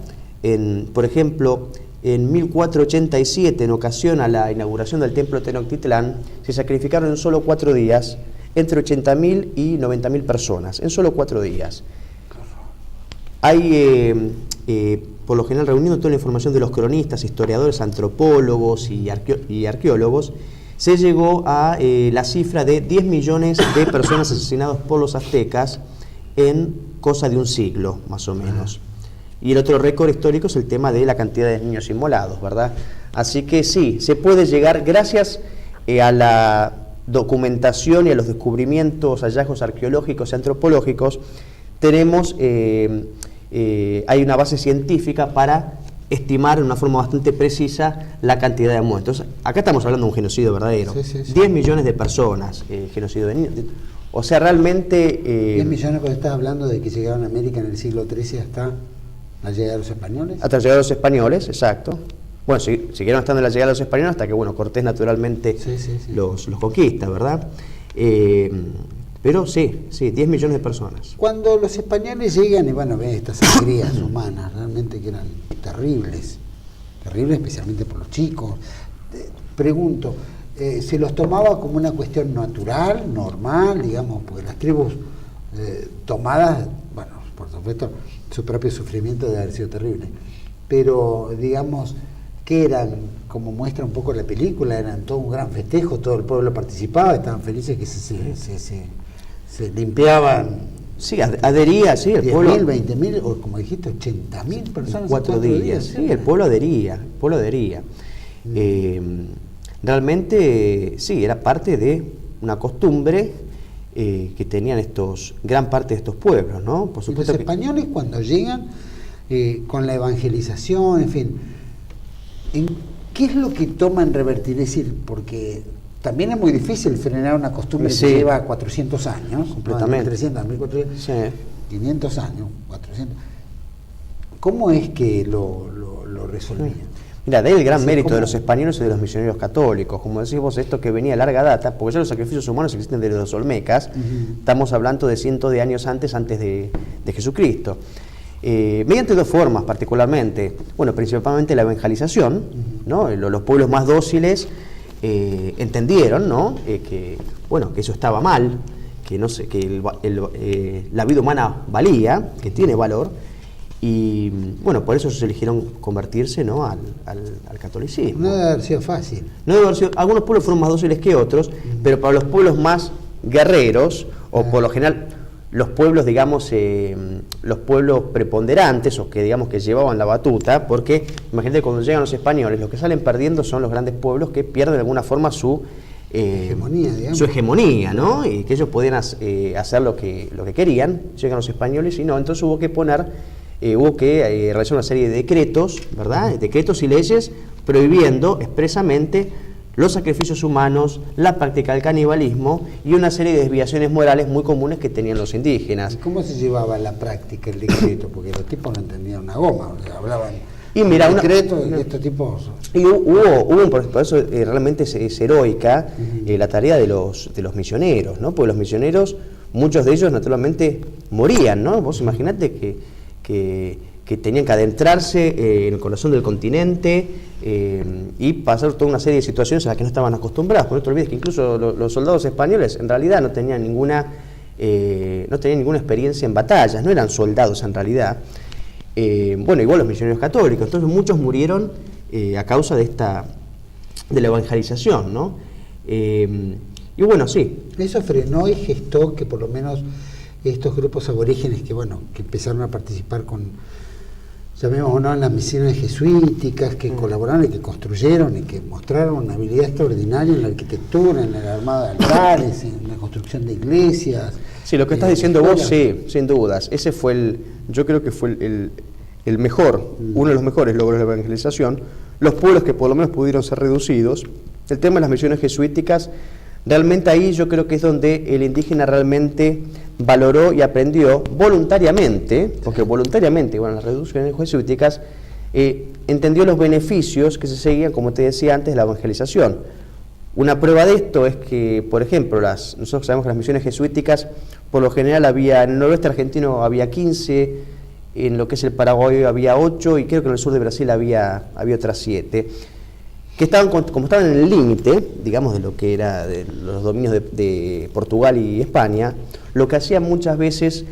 Por ejemplo, en 1487, en ocasión a la inauguración del templo de Tenochtitlán, se sacrificaron en solo 4 días entre 80.000 y 90.000 personas, en solo 4 días. Hay, por lo general, reuniendo toda la información de los cronistas, historiadores, antropólogos y arqueólogos, se llegó a la cifra de 10 millones de personas asesinadas por los aztecas en cosa de un siglo, más o menos. Y el otro récord histórico es el tema de la cantidad de niños inmolados, ¿verdad? Así que sí, se puede llegar, gracias a la documentación y a los descubrimientos, hallazgos arqueológicos y antropológicos, tenemos, hay una base científica para estimar de una forma bastante precisa la cantidad de muertos. Acá estamos hablando de un genocidio verdadero. Sí. 10 millones de personas, genocidio de niños. O sea, realmente... 10 millones cuando estás hablando de que llegaron a América en el siglo XIII hasta la llegada de los españoles. Hasta la llegada de los españoles, exacto. Bueno, siguieron estando en la llegada de los españoles hasta que, bueno, Cortés naturalmente los conquista, ¿verdad? Pero sí, 10 millones de personas. Cuando los españoles llegan y bueno, ven estas sangrías humanas, realmente que eran terribles, especialmente por los chicos. Pregunto, ¿se los tomaba como una cuestión natural, normal, digamos, porque las tribus tomadas, bueno, por supuesto, su propio sufrimiento debe haber sido terrible, pero digamos, que eran, como muestra un poco la película, eran todo un gran festejo, todo el pueblo participaba, estaban felices que se limpiaban. Sí, adhería, sí, el pueblo. 10.000, 20.000, o como dijiste, 80.000 personas. 4 días, sí, el pueblo adhería. Realmente, sí, era parte de una costumbre que tenían gran parte de estos pueblos, ¿no? Por supuesto. Y los españoles cuando llegan con la evangelización, en fin, ¿qué es lo que toman revertir? Es decir, porque también es muy difícil frenar una costumbre que lleva 400 años, completamente. 300, 1400, 500 años, 400. ¿Cómo es que lo resolvían? Mira, de ahí el gran mérito de los españoles y de los misioneros católicos. Como decís vos, esto que venía a larga data, porque ya los sacrificios humanos existen desde los olmecas, estamos hablando de cientos de años antes de Jesucristo. Mediante 2 formas particularmente, bueno, principalmente la evangelización, ¿no? Los pueblos más dóciles entendieron, ¿no? que eso estaba mal, que la vida humana valía, que tiene valor, y bueno, por eso ellos eligieron convertirse, ¿no? al catolicismo. No debe haber sido fácil. No debe haber sido, algunos pueblos fueron más dóciles que otros, pero para los pueblos más guerreros, o por lo general los pueblos, digamos, los pueblos preponderantes o que, digamos, que llevaban la batuta, porque imagínate cuando llegan los españoles, los que salen perdiendo son los grandes pueblos que pierden de alguna forma su hegemonía, ¿no? Y que ellos podían hacer lo que querían. Llegan los españoles y no, entonces hubo que realizar una serie de decretos, ¿verdad? Decretos y leyes prohibiendo expresamente los sacrificios humanos, la práctica del canibalismo y una serie de desviaciones morales muy comunes que tenían los indígenas. ¿Y cómo se llevaba a la práctica el decreto? Porque los tipos no entendían una goma, o sea, hablaban y mira, decreto de estos tipos. Y hubo por eso realmente es heroica la tarea de los misioneros, ¿no? Porque los misioneros, muchos de ellos naturalmente morían, ¿no? Vos imaginate que tenían que adentrarse en el corazón del continente y pasar toda una serie de situaciones a las que no estaban acostumbrados. No te olvides que incluso los soldados españoles en realidad no tenían ninguna experiencia en batallas, no eran soldados en realidad. Bueno, igual los misioneros católicos, entonces muchos murieron a causa de la evangelización, ¿no? Y bueno, sí. Eso frenó y gestó que por lo menos estos grupos aborígenes que empezaron a participar llamémoslo, en las misiones jesuíticas, que colaboraron y que construyeron y que mostraron una habilidad extraordinaria en la arquitectura, en la armada de altares, en la construcción de iglesias. Sí, lo que estás diciendo vos, sí, sin dudas. Ese fue yo creo que fue el mejor, uno de los mejores logros de la evangelización. Los pueblos que por lo menos pudieron ser reducidos. El tema de las misiones jesuíticas, realmente ahí yo creo que es donde el indígena realmente valoró y aprendió voluntariamente, porque voluntariamente, las reducciones jesuíticas, entendió los beneficios que se seguían, como te decía antes, de la evangelización. Una prueba de esto es que, por ejemplo, nosotros sabemos que las misiones jesuíticas, por lo general en el noroeste argentino había 15, en lo que es el Paraguay había 8 y creo que en el sur de Brasil había otras 7. Que como estaban en el límite, digamos, de lo que era de los dominios de Portugal y España, lo que hacían muchas veces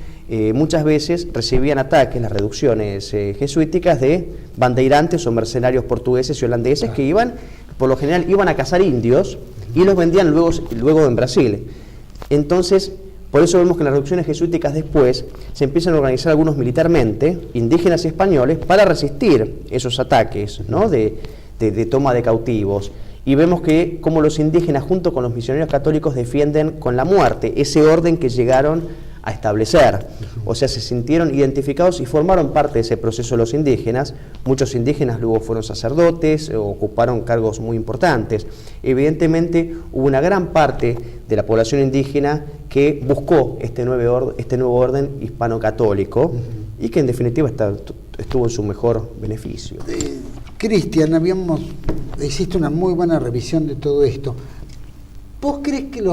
recibían ataques, las reducciones jesuíticas de bandeirantes o mercenarios portugueses y holandeses que por lo general iban a cazar indios y los vendían luego en Brasil. Entonces, por eso vemos que en las reducciones jesuíticas después se empiezan a organizar algunos militarmente, indígenas y españoles, para resistir esos ataques, ¿no? de toma de cautivos, y vemos que como los indígenas junto con los misioneros católicos defienden con la muerte ese orden que llegaron a establecer, o sea, se sintieron identificados y formaron parte de ese proceso los indígenas. Muchos indígenas luego fueron sacerdotes, ocuparon cargos muy importantes. Evidentemente hubo una gran parte de la población indígena que buscó este nuevo orden hispano-católico y que en definitiva estuvo en su mejor beneficio. Cristian, hiciste una muy buena revisión de todo esto. ¿Vos crees que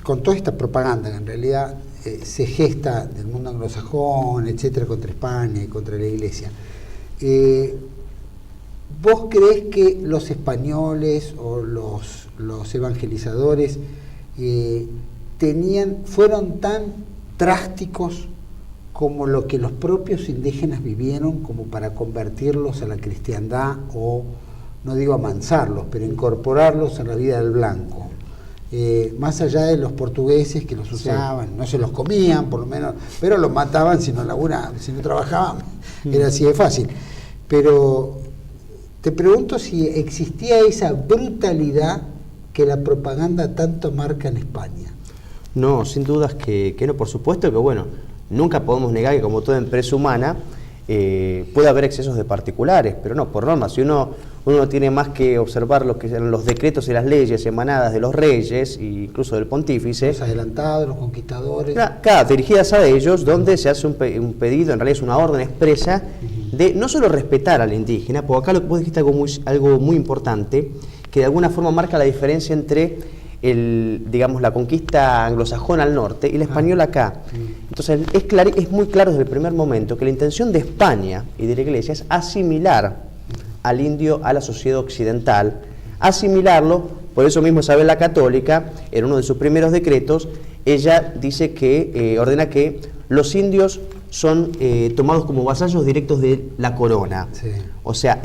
con toda esta propaganda que en realidad se gesta del mundo anglosajón, etcétera, contra España y contra la Iglesia, ¿vos crees que los españoles o los evangelizadores fueron tan drásticos como lo que los propios indígenas vivieron como para convertirlos a la cristiandad o, no digo amansarlos, pero incorporarlos a la vida del blanco? Más allá de los portugueses que los usaban, no se los comían por lo menos, pero los mataban si no trabajaban, era así de fácil. Pero te pregunto si existía esa brutalidad que la propaganda tanto marca en España. No, sin dudas que no, por supuesto que nunca podemos negar que como toda empresa humana puede haber excesos de particulares, pero no, por norma, si uno no tiene más que observar lo que eran los decretos y las leyes emanadas de los reyes e incluso del pontífice. Los adelantados, los conquistadores. Claro, dirigidas a ellos, donde se hace un pedido, en realidad es una orden expresa, de no solo respetar al indígena, porque acá vos dijiste algo muy importante, que de alguna forma marca la diferencia entre la conquista anglosajona al norte y la española acá. Entonces es muy claro desde el primer momento que la intención de España y de la Iglesia es asimilar al indio a la sociedad occidental, asimilarlo. Por eso mismo Isabel la Católica, en uno de sus primeros decretos, ella dice que ordena que los indios son tomados como vasallos directos de la corona. Sí. O sea,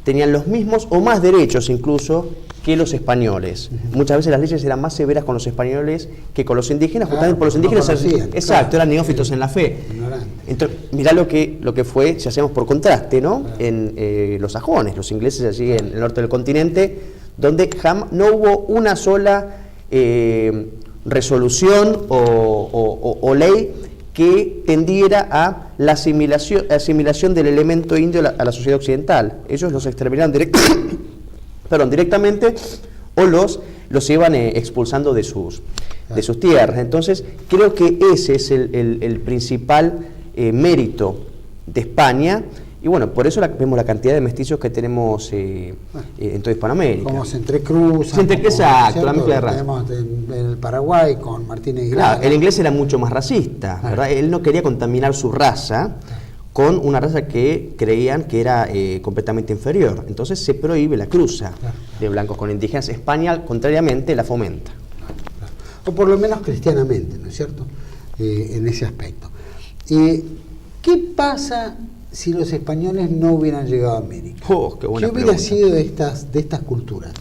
tenían los mismos o más derechos incluso que los españoles. Muchas veces las leyes eran más severas con los españoles que con los indígenas, justamente por los indígenas. Exacto, eran neófitos en la fe. Entonces, mirá lo que fue, si hacemos por contraste, ¿no? En los sajones, los ingleses allí en el norte del continente, donde no hubo una sola resolución o ley que tendiera a la asimilación del elemento indio a la sociedad occidental. Ellos los exterminaron directamente o los iban expulsando de sus tierras. Entonces, creo que ese es el principal mérito de España. Y bueno, por eso vemos la cantidad de mestizos que tenemos en toda Hispanoamérica. Como se entrecruzan. Exacto, la mezcla de razas. Tenemos en el Paraguay con Martínez Aguilar. Claro, el inglés era mucho más racista, ¿verdad? Él no quería contaminar su raza con una raza que creían que era completamente inferior. Entonces se prohíbe la cruza de blancos con indígenas. España, contrariamente, la fomenta. O por lo menos cristianamente, ¿no es cierto? En ese aspecto. ¿Qué pasa si los españoles no hubieran llegado a América? Qué buena ¿Qué hubiera sido de estas culturas?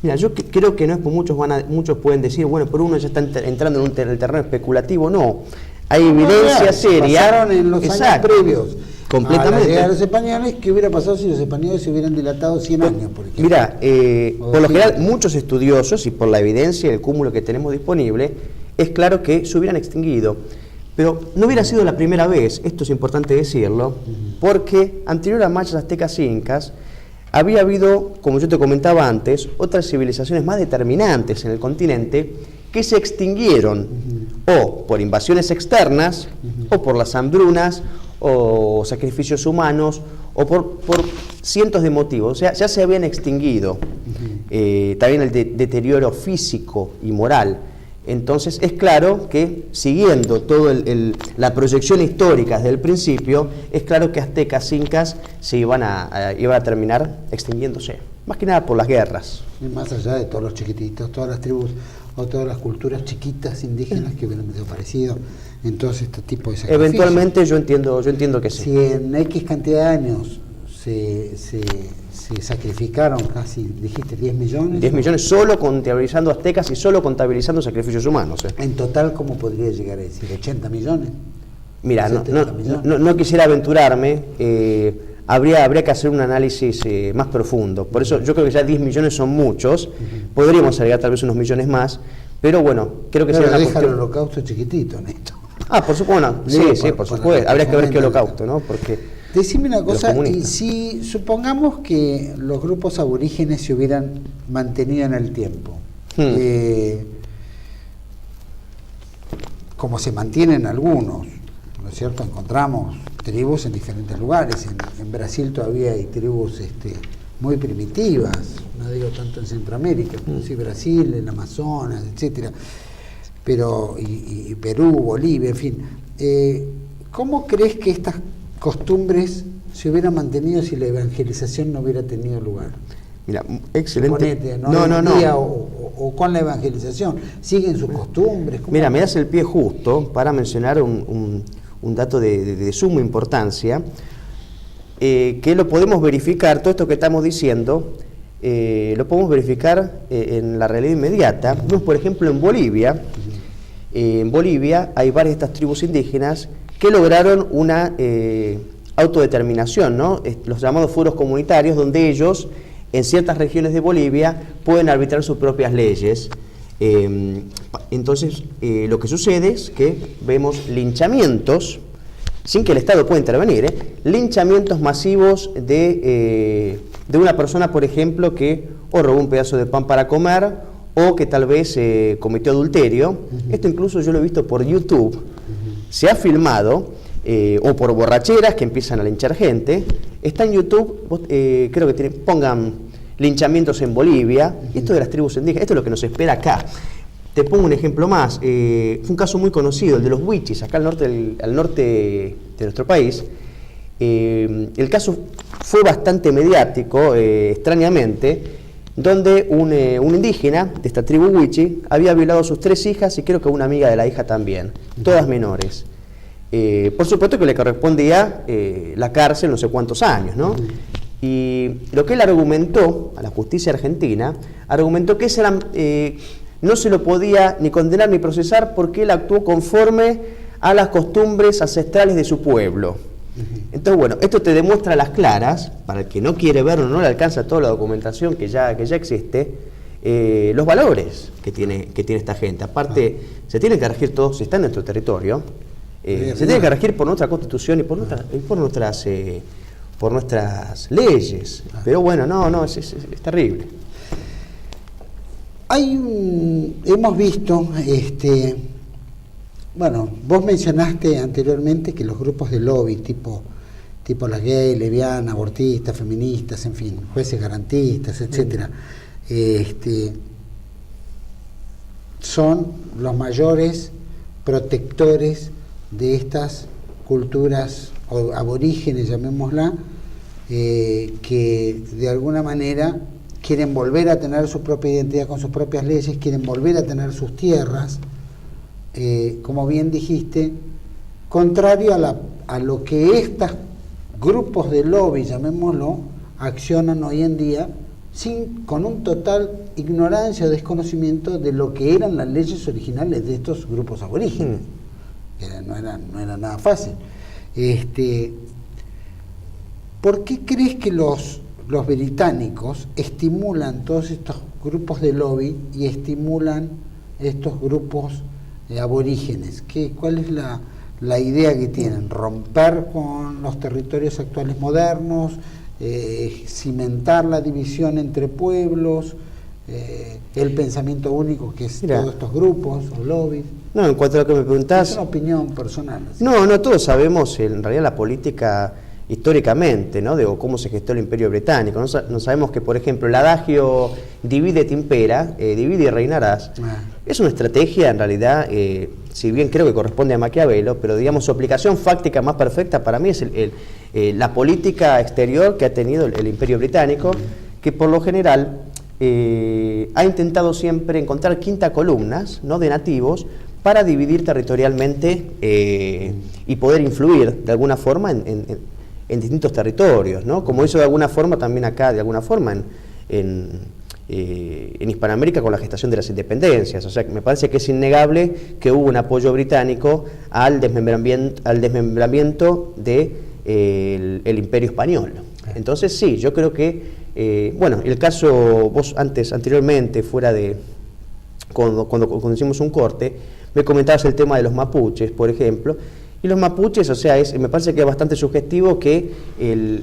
Mira, yo creo que no es por muchos pueden decir, bueno, pero uno ya está entrando en el terreno especulativo. No, hay evidencia seria. Pasaron en los años previos completamente. A la llegada de los españoles. ¿Qué hubiera pasado si los españoles se hubieran dilatado 100 años, por ejemplo? Mira, por lo general, muchos estudiosos, y por la evidencia y el cúmulo que tenemos disponible, es claro que se hubieran extinguido. Pero no hubiera sido la primera vez, esto es importante decirlo, porque anterior a mayas, aztecas e incas, había habido, como yo te comentaba antes, otras civilizaciones más determinantes en el continente que se extinguieron o por invasiones externas, o por las hambrunas, o sacrificios humanos, o por cientos de motivos. O sea, ya se habían extinguido. También el deterioro físico y moral. Entonces es claro que, siguiendo toda la proyección histórica desde el principio, es claro que aztecas, incas iban a terminar extinguiéndose, más que nada por las guerras. Y más allá de todos los chiquititos, todas las tribus o todas las culturas chiquitas indígenas que hubieran desaparecido en todos estos tipos de sacrificios. Eventualmente yo entiendo que sí. Si en X cantidad de años se sacrificaron casi, dijiste, 10 millones. 10 millones solo contabilizando aztecas y solo contabilizando sacrificios humanos. En total, ¿cómo podría llegar a decir? ¿80 millones? Mira, no quisiera aventurarme, habría que hacer un análisis más profundo. Por eso yo creo que ya 10 millones son muchos, podríamos agregar tal vez unos millones más, pero bueno, creo que sería una cuestión... el holocausto chiquitito, Néstor. Por supuesto, bueno, sí, por supuesto, habría que ver qué holocausto, ¿no? Porque... Decime una cosa, y si supongamos que los grupos aborígenes se hubieran mantenido en el tiempo, como se mantienen algunos, ¿no es cierto? Encontramos tribus en diferentes lugares, en Brasil todavía hay tribus muy primitivas, no digo tanto en Centroamérica, pero sí Brasil, el Amazonas, etcétera, pero y Perú, Bolivia, en fin. ¿Cómo crees que estas costumbres se hubieran mantenido si la evangelización no hubiera tenido lugar? Mira, excelente. Suponete, o con la evangelización, ¿siguen sus costumbres? Mira, me das el pie justo para mencionar un dato de suma importancia, que lo podemos verificar, todo esto que estamos diciendo, lo podemos verificar en la realidad inmediata. Vemos, por ejemplo, en Bolivia. En Bolivia hay varias de estas tribus indígenas que lograron una autodeterminación, ¿no? Los llamados fueros comunitarios, donde ellos, en ciertas regiones de Bolivia, pueden arbitrar sus propias leyes. Entonces, lo que sucede es que vemos linchamientos, sin que el Estado pueda intervenir, linchamientos masivos de una persona, por ejemplo, que o robó un pedazo de pan para comer, o que tal vez cometió adulterio. Esto incluso yo lo he visto por YouTube. Se ha filmado, o por borracheras que empiezan a linchar gente. Está en YouTube, creo que pongan linchamientos en Bolivia, esto de las tribus indígenas, esto es lo que nos espera acá. Te pongo un ejemplo más, fue un caso muy conocido, el de los huichis, acá al norte de nuestro país. El caso fue bastante mediático, extrañamente, donde un indígena de esta tribu huichi había violado a sus 3 hijas y creo que una amiga de la hija también, todas menores. Por supuesto que le correspondía la cárcel no sé cuántos años, ¿no? Y lo que él argumentó a la justicia argentina, argumentó que no se lo podía ni condenar ni procesar porque él actuó conforme a las costumbres ancestrales de su pueblo. Entonces, bueno, esto te demuestra a las claras, para el que no quiere verlo, no le alcanza toda la documentación que ya existe, los valores que tiene esta gente. Aparte, se tienen que regir todos, si está en nuestro territorio, se tiene que regir por nuestra Constitución y por nuestras leyes. Pero bueno, no, es terrible. Hemos visto, bueno, vos mencionaste anteriormente que los grupos de lobby, tipo las gays, lesbianas, abortistas, feministas, en fin, jueces garantistas, etcétera, son los mayores protectores de estas culturas aborígenes, llamémosla, que de alguna manera quieren volver a tener su propia identidad con sus propias leyes, quieren volver a tener sus tierras, como bien dijiste, contrario a lo que estos grupos de lobby, llamémoslo, accionan hoy en día, con un total ignorancia o desconocimiento de lo que eran las leyes originales de estos grupos aborígenes. No era nada fácil. ¿Por qué crees que los británicos estimulan todos estos grupos de lobby y estimulan estos grupos aborígenes? ¿Cuál es la idea que tienen? ¿Romper con los territorios actuales modernos? ¿Cimentar la división entre pueblos? ¿El pensamiento único que es todos estos grupos o lobbies? No, en cuanto a lo que me preguntás... Es una opinión personal. ¿Sí? No, todos sabemos en realidad la política históricamente, ¿no? De cómo se gestó el Imperio Británico. No sabemos que, por ejemplo, el adagio divide et impera, divide y reinarás, es una estrategia en realidad, si bien creo que corresponde a Maquiavelo, pero digamos su aplicación fáctica más perfecta para mí es la política exterior que ha tenido el Imperio Británico, que por lo general ha intentado siempre encontrar quinta columnas, ¿no? De nativos para dividir territorialmente y poder influir de alguna forma en distintos territorios, ¿no? Como hizo de alguna forma también acá, de alguna forma en Hispanoamérica con la gestación de las independencias. O sea, me parece que es innegable que hubo un apoyo británico al desmembramiento del Imperio Español. Entonces sí, yo creo que, bueno, el caso, vos anteriormente, fuera de, cuando hicimos un corte, me comentabas el tema de los mapuches, por ejemplo, y los mapuches, o sea, me parece que es bastante sugestivo que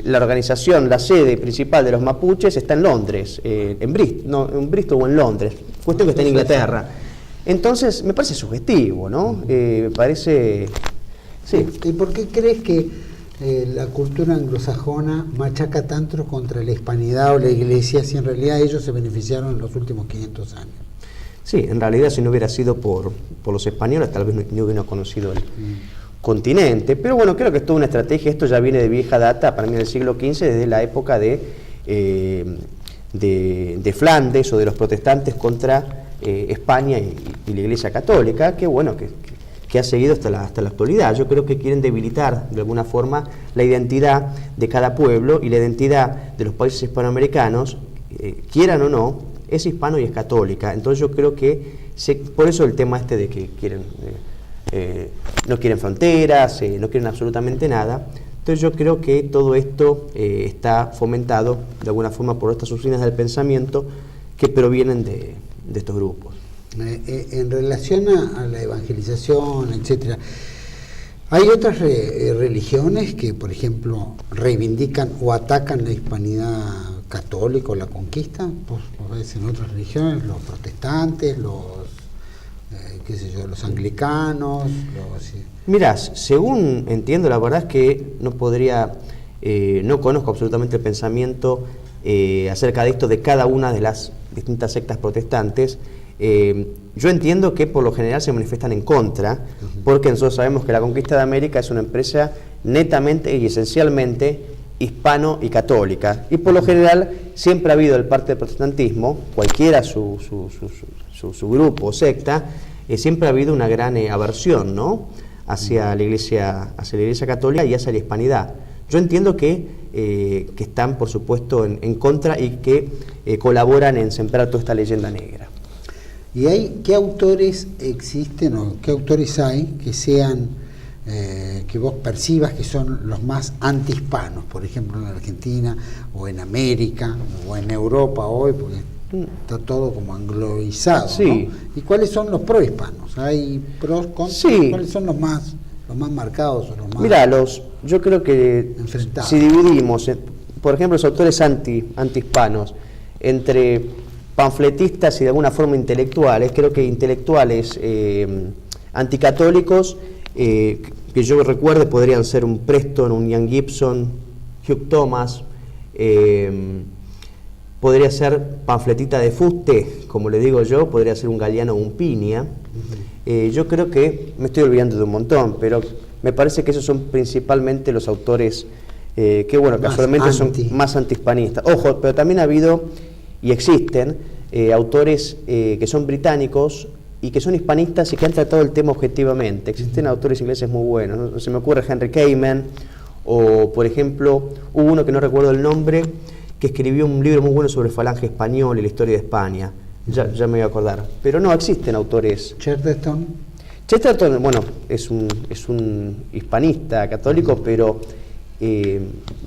la organización, la sede principal de los mapuches está en Londres, en Bristol o en Londres, cuestión que está en Inglaterra. Entonces, me parece sugestivo, ¿no? Me parece... Sí. ¿Y por qué crees que la cultura anglosajona machaca tanto contra la hispanidad o la iglesia si en realidad ellos se beneficiaron en los últimos 500 años? Sí, en realidad si no hubiera sido por los españoles tal vez no hubiera conocido el continente, pero bueno, creo que es toda una estrategia, esto ya viene de vieja data, para mí del siglo XV, desde la época de Flandes o de los protestantes contra España y la Iglesia Católica, que bueno, que ha seguido hasta la actualidad. Yo creo que quieren debilitar de alguna forma la identidad de cada pueblo, y la identidad de los países hispanoamericanos, quieran o no, es hispano y es católica. Entonces yo creo que por eso el tema de que no quieren fronteras, no quieren absolutamente nada. Entonces yo creo que todo esto está fomentado de alguna forma por estas usinas del pensamiento que provienen de estos grupos. En relación a la evangelización, etcétera, ¿hay otras religiones que, por ejemplo, reivindican o atacan la hispanidad católica o la conquista? Pues ves en otras religiones, los protestantes, los anglicanos, Mirá, según entiendo, la verdad es que no conozco absolutamente el pensamiento acerca de esto de cada una de las distintas sectas protestantes. Yo entiendo que por lo general se manifiestan en contra, porque nosotros sabemos que la conquista de América es una empresa netamente y esencialmente hispano y católica, y por lo general siempre ha habido de parte del protestantismo, cualquiera su grupo o secta, siempre ha habido una gran aversión, ¿no?, hacia la iglesia católica y hacia la hispanidad. Yo entiendo que están, por supuesto, en contra y que colaboran en sembrar toda esta leyenda negra. ¿Y qué autores existen o qué autores hay que sean, que vos percibas que son los más antihispanos, por ejemplo en Argentina o en América o en Europa hoy, porque está todo como angloizado, sí, ¿no? ¿Y cuáles son los prohispanos? ¿Hay pros, contras? Sí. ¿Cuáles son los más marcados o los más... Mirá, yo creo que enfrentados? Si dividimos, por ejemplo, los autores antihispanos entre panfletistas y de alguna forma intelectuales, creo que intelectuales anticatólicos, que yo recuerde, podrían ser un Preston, un Ian Gibson, Hugh Thomas, podría ser panfletista de fuste, como le digo yo, podría ser un Galiano o un Pinia. Yo creo que, me estoy olvidando de un montón, pero me parece que esos son principalmente los autores que, bueno, casualmente son más antihispanistas. Ojo, pero también ha habido y existen autores que son británicos y que son hispanistas y que han tratado el tema objetivamente. Existen autores ingleses muy buenos, ¿no? Se me ocurre Henry Kamen, o por ejemplo, hubo uno que no recuerdo el nombre, que escribió un libro muy bueno sobre falange español y la historia de España. Ya me voy a acordar. Pero no, existen autores. Chesterton, bueno, es un hispanista católico, pero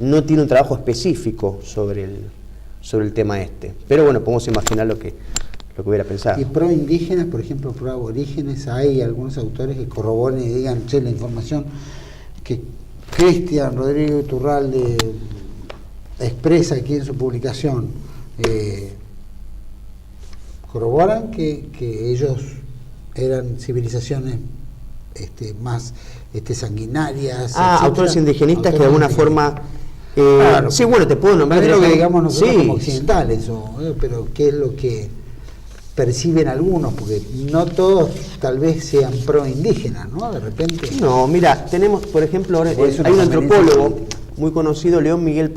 no tiene un trabajo específico sobre el tema este. Pero bueno, podemos imaginar lo que hubiera pensado. Y pro indígenas, por ejemplo, pro aborígenes, hay algunos autores que corroboren y digan, che, la información que Cristian Rodrigo Iturralde expresa aquí en su publicación, corroboran que ellos eran civilizaciones más sanguinarias. Autores indigenistas que de alguna forma... claro, sí, bueno, te puedo nombrar... No es lo que digamos nosotros sí, como occidentales, pero qué es lo que perciben algunos, porque no todos tal vez sean pro indígenas, ¿no? De repente... No, mira, tenemos, por ejemplo, ahora, hay un antropólogo muy conocido, León Miguel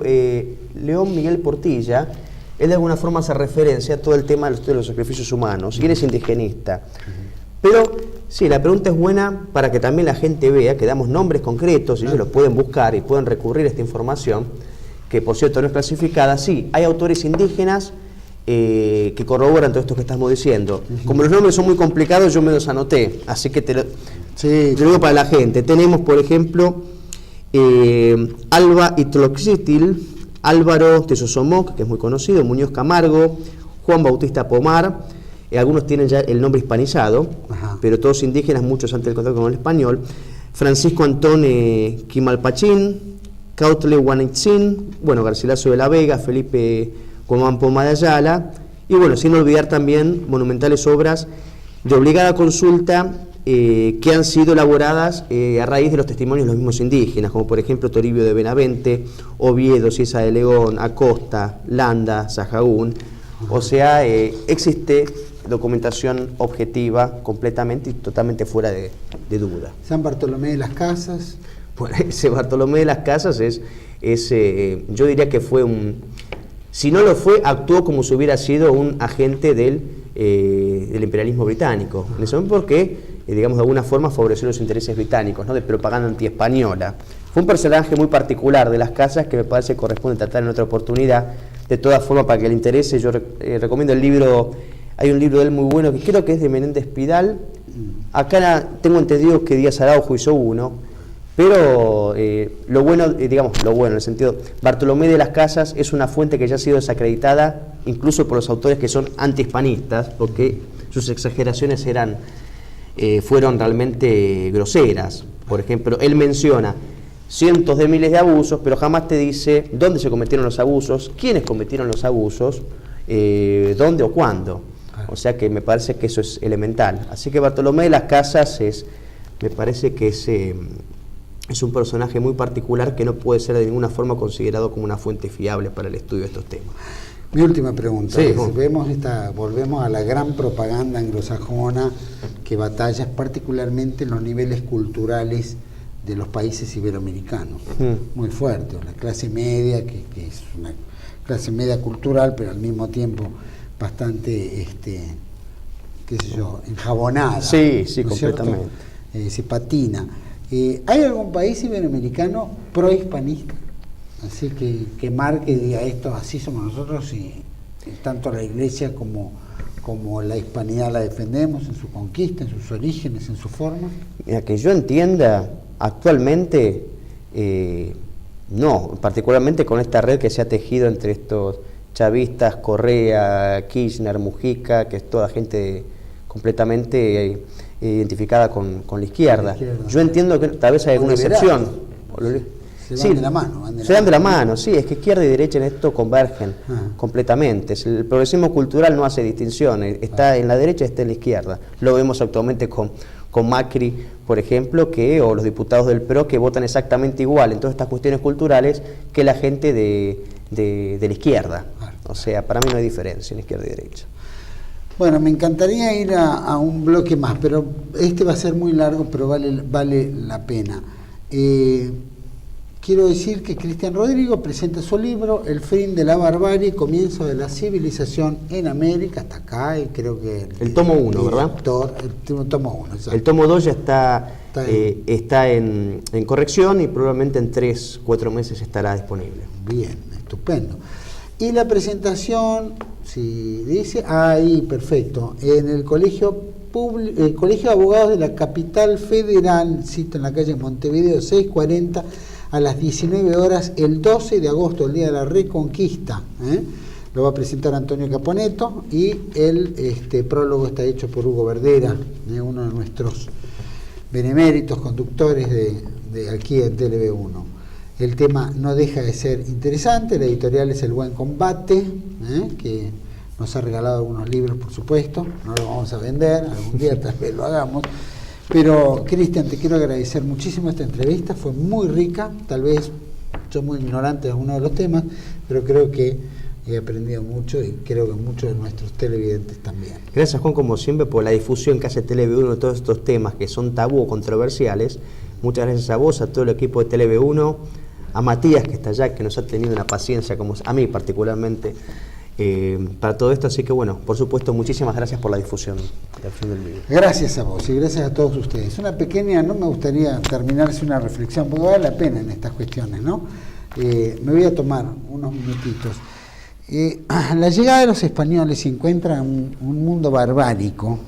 Portilla. Él de alguna forma hace referencia a todo el tema de los sacrificios humanos, y él es indigenista. Pero sí, la pregunta es buena para que también la gente vea que damos nombres concretos, y ellos los pueden buscar y pueden recurrir a esta información, que por cierto no es clasificada. Sí, hay autores indígenas que corroboran todo esto que estamos diciendo. Como los nombres son muy complicados, yo me los anoté, así que te lo digo para la gente. Tenemos, por ejemplo, Alba Itloxitil, Álvaro Tesosomoc, que es muy conocido, Muñoz Camargo, Juan Bautista Pomar, algunos tienen ya el nombre hispanizado, pero todos indígenas, muchos antes del contacto con el español, Francisco Antón Quimalpachín, Cautle Guanitzin, bueno, Garcilaso de la Vega, Felipe Comán Poma de Ayala, y bueno, sin olvidar también monumentales obras de obligada consulta que han sido elaboradas a raíz de los testimonios de los mismos indígenas, como por ejemplo Toribio de Benavente, Oviedo, Ciesa de León, Acosta, Landa, Sahagún. O sea, existe documentación objetiva completamente y totalmente fuera de duda. San Bartolomé de las Casas. Bueno, ese Bartolomé de las Casas yo diría que fue si no lo fue, actuó como si hubiera sido un agente del imperialismo británico. En ese momento porque, digamos, de alguna forma favoreció los intereses británicos, ¿no? De propaganda antiespañola. Fue un personaje muy particular de las Casas que me parece corresponde tratar en otra oportunidad. De todas formas, para que le interese, yo recomiendo el libro, hay un libro de él muy bueno que creo que es de Menéndez Pidal. Acá tengo entendido que Díaz Araujo hizo uno, pero lo bueno en el sentido, Bartolomé de las Casas es una fuente que ya ha sido desacreditada incluso por los autores que son antihispanistas, porque sus exageraciones fueron realmente groseras. Por ejemplo, él menciona cientos de miles de abusos, pero jamás te dice dónde se cometieron los abusos, quiénes cometieron los abusos, dónde o cuándo. O sea que me parece que eso es elemental. Así que Bartolomé de las Casas me parece que es un personaje muy particular que no puede ser de ninguna forma considerado como una fuente fiable para el estudio de estos temas. Mi última pregunta. Sí, volvemos a la gran propaganda anglosajona que batalla particularmente en los niveles culturales de los países iberoamericanos. Muy fuerte. La clase media, que es una clase media cultural, pero al mismo tiempo bastante, qué sé yo, enjabonada. Sí, ¿no completamente. Se patina. ¿Hay algún país iberoamericano prohispanista? Así que marque y diga esto, así somos nosotros, y tanto la Iglesia como la hispanidad la defendemos en su conquista, en sus orígenes, en su forma. Mira, que yo entienda, actualmente no, particularmente con esta red que se ha tejido entre estos chavistas, Correa, Kirchner, Mujica, que es toda gente completamente identificada con la izquierda. Yo entiendo que tal vez hay alguna excepción. Se van de la mano. Se dan de la mano, sí, es que izquierda y derecha en esto convergen completamente. El progresismo cultural no hace distinciones, está en la derecha, está en la izquierda. Lo vemos actualmente con Macri, por ejemplo, o los diputados del PRO, que votan exactamente igual en todas estas cuestiones culturales que la gente de la izquierda. O sea, para mí no hay diferencia en izquierda y derecha. Bueno, me encantaría ir a un bloque más, pero este va a ser muy largo, pero vale la pena. Quiero decir que Cristian Rodrigo presenta su libro El fin de la barbarie, comienzo de la civilización en América, hasta acá, y creo que... El tomo 1, ¿verdad? El tomo 1, exacto. El tomo 2 ya está en corrección y probablemente en 3-4 meses estará disponible. Bien, estupendo. Y la presentación, si dice, ahí, perfecto, en el Colegio de Abogados de la Capital Federal, cita en la calle Montevideo 640, a las 19 horas, el 12 de agosto, el día de la Reconquista. Lo va a presentar Antonio Caponeto, y el prólogo está hecho por Hugo Verdera, uno de nuestros beneméritos conductores de aquí en TLB1. El tema no deja de ser interesante, la editorial es El Buen Combate, que nos ha regalado algunos libros, por supuesto, no lo vamos a vender, algún día tal vez lo hagamos. Pero, Cristian, te quiero agradecer muchísimo esta entrevista, fue muy rica, tal vez soy muy ignorante de algunos de los temas, pero creo que he aprendido mucho, y creo que muchos de nuestros televidentes también. Gracias, Juan, como siempre, por la difusión que hace TLB1 de todos estos temas que son tabú o controversiales. Muchas gracias a vos, a todo el equipo de TLB1, a Matías, que está allá, que nos ha tenido una paciencia, como a mí particularmente, para todo esto. Así que bueno, por supuesto, muchísimas gracias por la difusión del video. Gracias a vos y gracias a todos ustedes. Una pequeña, no me gustaría terminar sin una reflexión, porque vale la pena en estas cuestiones, ¿no? Me voy a tomar unos minutitos. La llegada de los españoles se encuentra en un mundo barbárico,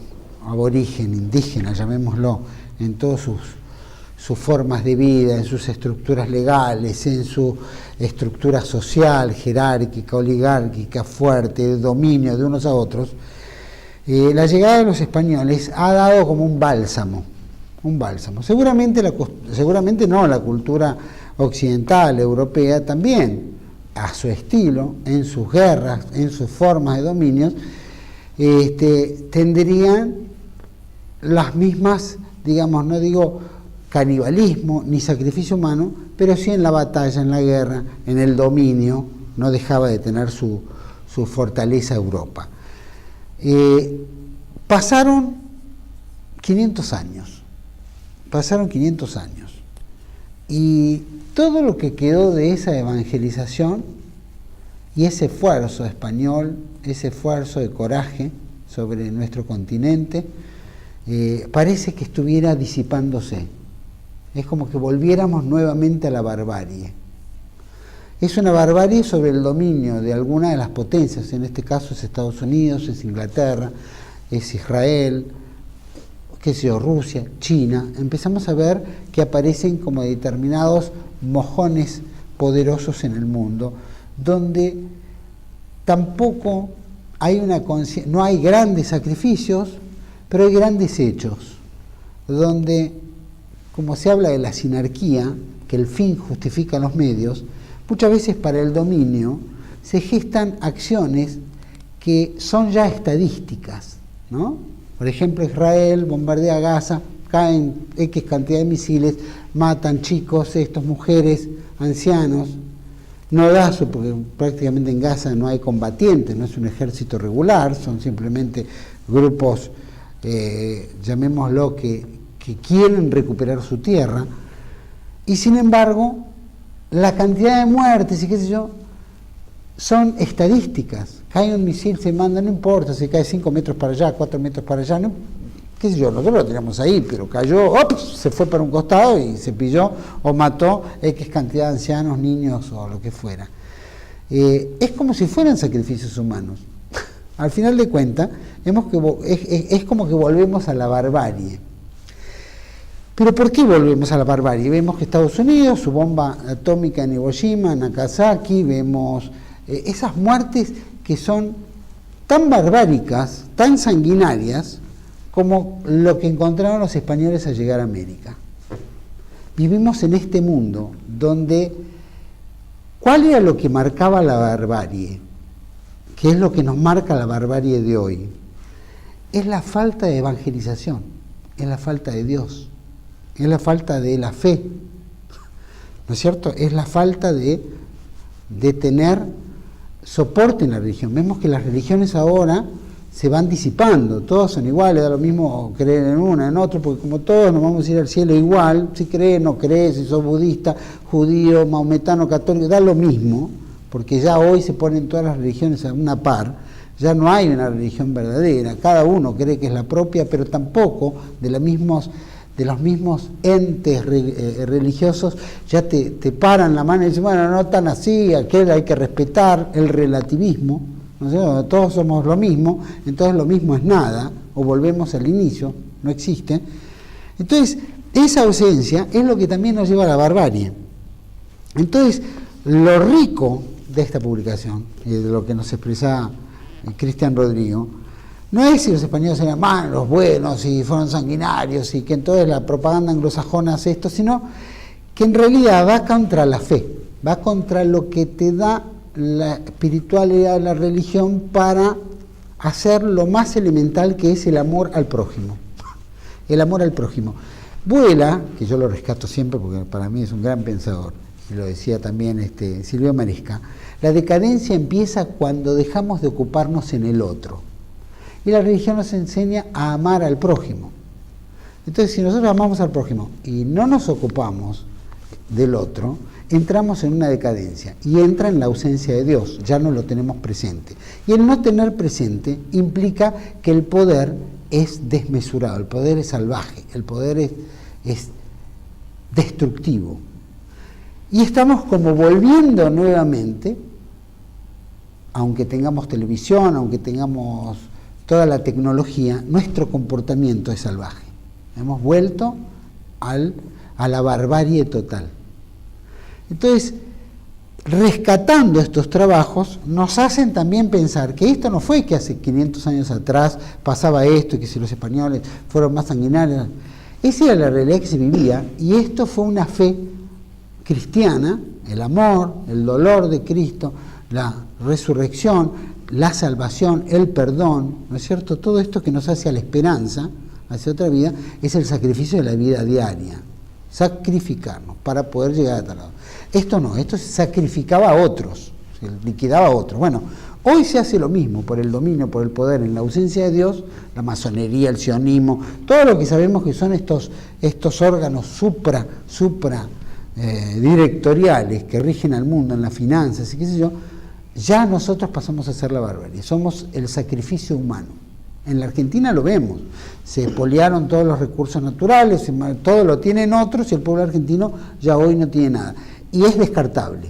aborigen, indígena, llamémoslo, en todas sus formas de vida, en sus estructuras legales, en su estructura social, jerárquica, oligárquica, fuerte, de dominio de unos a otros. La llegada de los españoles ha dado como un bálsamo. Seguramente no, la cultura occidental, europea también, a su estilo, en sus guerras, en sus formas de dominios, tendrían las mismas, digamos, no digo canibalismo ni sacrificio humano, pero sí en la batalla, en la guerra, en el dominio, no dejaba de tener su fortaleza Europa. Pasaron 500 años, y todo lo que quedó de esa evangelización y ese esfuerzo español, ese esfuerzo de coraje sobre nuestro continente, parece que estuviera disipándose. Es como que volviéramos nuevamente a la barbarie. Es una barbarie sobre el dominio de alguna de las potencias, en este caso es Estados Unidos, es Inglaterra, es Israel, qué sé yo, Rusia, China. Empezamos a ver que aparecen como determinados mojones poderosos en el mundo, donde tampoco hay no hay grandes sacrificios, pero hay grandes hechos, donde, como se habla de la sinarquía, que el fin justifica los medios, muchas veces para el dominio se gestan acciones que son ya estadísticas, ¿no? Por ejemplo, Israel bombardea Gaza, caen X cantidad de misiles, matan chicos, mujeres, ancianos. No da eso porque prácticamente en Gaza no hay combatientes, no es un ejército regular, son simplemente grupos, llamémoslo, que quieren recuperar su tierra, y sin embargo la cantidad de muertes y qué sé yo son estadísticas. Cae un misil, se manda, no importa si cae 5 metros para allá, 4 metros para allá, no, qué sé yo, nosotros lo teníamos ahí, pero cayó, se fue para un costado y se pilló o mató X cantidad de ancianos, niños o lo que fuera. Es como si fueran sacrificios humanos. Al final de cuentas, es como que volvemos a la barbarie. ¿Pero por qué volvemos a la barbarie? Vemos que Estados Unidos, su bomba atómica en Hiroshima, Nagasaki, vemos esas muertes que son tan barbáricas, tan sanguinarias, como lo que encontraron los españoles al llegar a América. Vivimos en este mundo donde, ¿cuál era lo que marcaba la barbarie? ¿Qué es lo que nos marca la barbarie de hoy? Es la falta de evangelización, es la falta de Dios, es la falta de la fe, ¿no es cierto? Es la falta de tener soporte en la religión. Vemos que las religiones ahora se van disipando, todas son iguales, da lo mismo creer en una, en otro, porque como todos nos vamos a ir al cielo igual, si crees, no crees, si sos budista, judío, maometano, católico, da lo mismo, porque ya hoy se ponen todas las religiones a una par, ya no hay una religión verdadera, cada uno cree que es la propia, pero tampoco de los mismos entes religiosos ya te paran la mano y dicen, bueno, no tan así, aquel hay que respetar el relativismo, ¿no sé? Todos somos lo mismo, entonces lo mismo es nada, o volvemos al inicio, no existe. Entonces, esa ausencia es lo que también nos lleva a la barbarie. Entonces, lo rico de esta publicación, y de lo que nos expresaba Cristian Rodrigo, no es si los españoles eran malos, buenos, y fueron sanguinarios, y que entonces la propaganda anglosajona hace esto, sino que en realidad va contra la fe, va contra lo que te da la espiritualidad, la religión, para hacer lo más elemental, que es el amor al prójimo. El amor al prójimo. Vuela, que yo lo rescato siempre porque para mí es un gran pensador, y lo decía también Silvio Maresca, la decadencia empieza cuando dejamos de ocuparnos en el otro. Y la religión nos enseña a amar al prójimo. Entonces, si nosotros amamos al prójimo y no nos ocupamos del otro, entramos en una decadencia y entra en la ausencia de Dios, ya no lo tenemos presente. Y el no tener presente implica que el poder es desmesurado, el poder es salvaje, el poder es destructivo. Y estamos como volviendo nuevamente, aunque tengamos televisión, aunque tengamos toda la tecnología, nuestro comportamiento es salvaje. Hemos vuelto a la barbarie total. Entonces, rescatando estos trabajos, nos hacen también pensar que esto no fue que hace 500 años atrás pasaba esto y que si los españoles fueron más sanguinarios. Esa era la realidad que se vivía, y esto fue una fe cristiana, el amor, el dolor de Cristo, la resurrección, la salvación, el perdón, ¿no es cierto? Todo esto que nos hace a la esperanza, hacia otra vida, es el sacrificio de la vida diaria. Sacrificarnos para poder llegar a tal lado. Esto no, esto se sacrificaba a otros, se liquidaba a otros. Bueno, hoy se hace lo mismo por el dominio, por el poder, en la ausencia de Dios, la masonería, el sionismo, todo lo que sabemos que son estos órganos supra directoriales que rigen al mundo en las finanzas y qué sé yo, ya nosotros pasamos a ser la barbarie, somos el sacrificio humano. En la Argentina lo vemos, se expoliaron todos los recursos naturales, todo lo tienen otros y el pueblo argentino ya hoy no tiene nada. Y es descartable,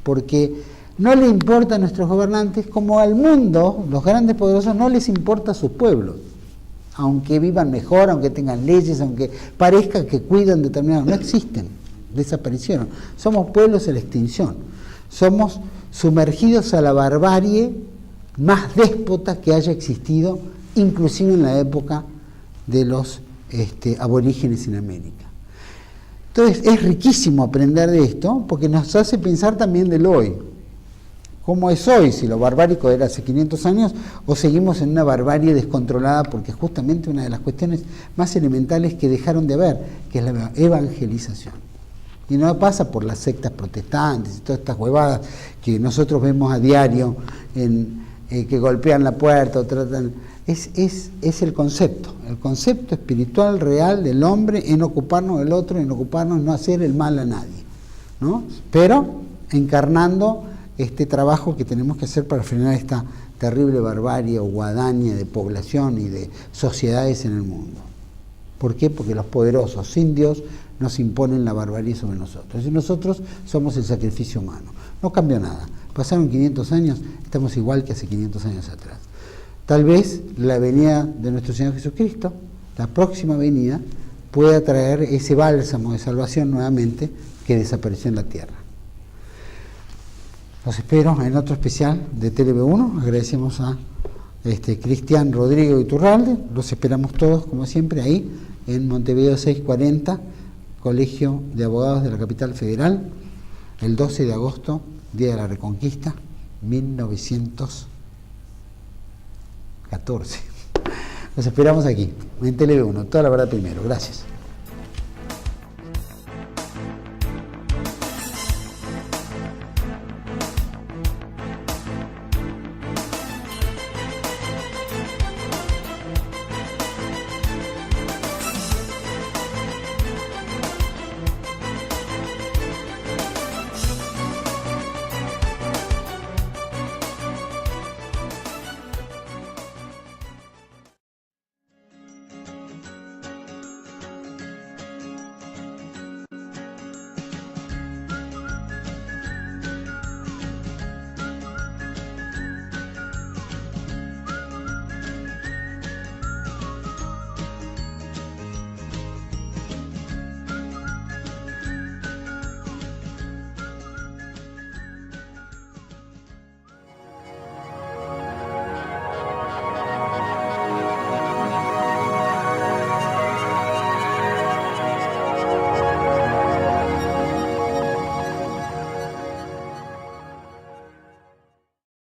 porque no le importa a nuestros gobernantes como al mundo, los grandes poderosos, no les importa a sus pueblos. Aunque vivan mejor, aunque tengan leyes, aunque parezca que cuidan determinados, no existen, desaparecieron. Somos pueblos en la extinción, somos sumergidos a la barbarie más déspota que haya existido, inclusive en la época de los aborígenes en América. Entonces es riquísimo aprender de esto, porque nos hace pensar también del hoy. ¿Cómo es hoy? Si lo barbárico era hace 500 años o seguimos en una barbarie descontrolada, porque justamente una de las cuestiones más elementales que dejaron de haber, que es la evangelización. Y no pasa por las sectas protestantes y todas estas huevadas que nosotros vemos a diario, que golpean la puerta o tratan... Es el concepto espiritual real del hombre en ocuparnos del otro, en ocuparnos, no hacer el mal a nadie, ¿no? Pero encarnando este trabajo que tenemos que hacer para frenar esta terrible barbarie o guadaña de población y de sociedades en el mundo. ¿Por qué? Porque los poderosos, sin Dios, nos imponen la barbarie sobre nosotros. Y nosotros somos el sacrificio humano. No cambió nada. Pasaron 500 años, estamos igual que hace 500 años atrás. Tal vez la venida de nuestro Señor Jesucristo, la próxima venida, pueda traer ese bálsamo de salvación nuevamente que desapareció en la tierra. Los espero en otro especial de TLV1. Agradecemos a Cristian Rodrigo Iturralde. Los esperamos todos, como siempre, ahí en Montevideo 640, Colegio de Abogados de la Capital Federal, el 12 de agosto, Día de la Reconquista, 1914. Los esperamos aquí, en TLV1, toda la verdad primero. Gracias.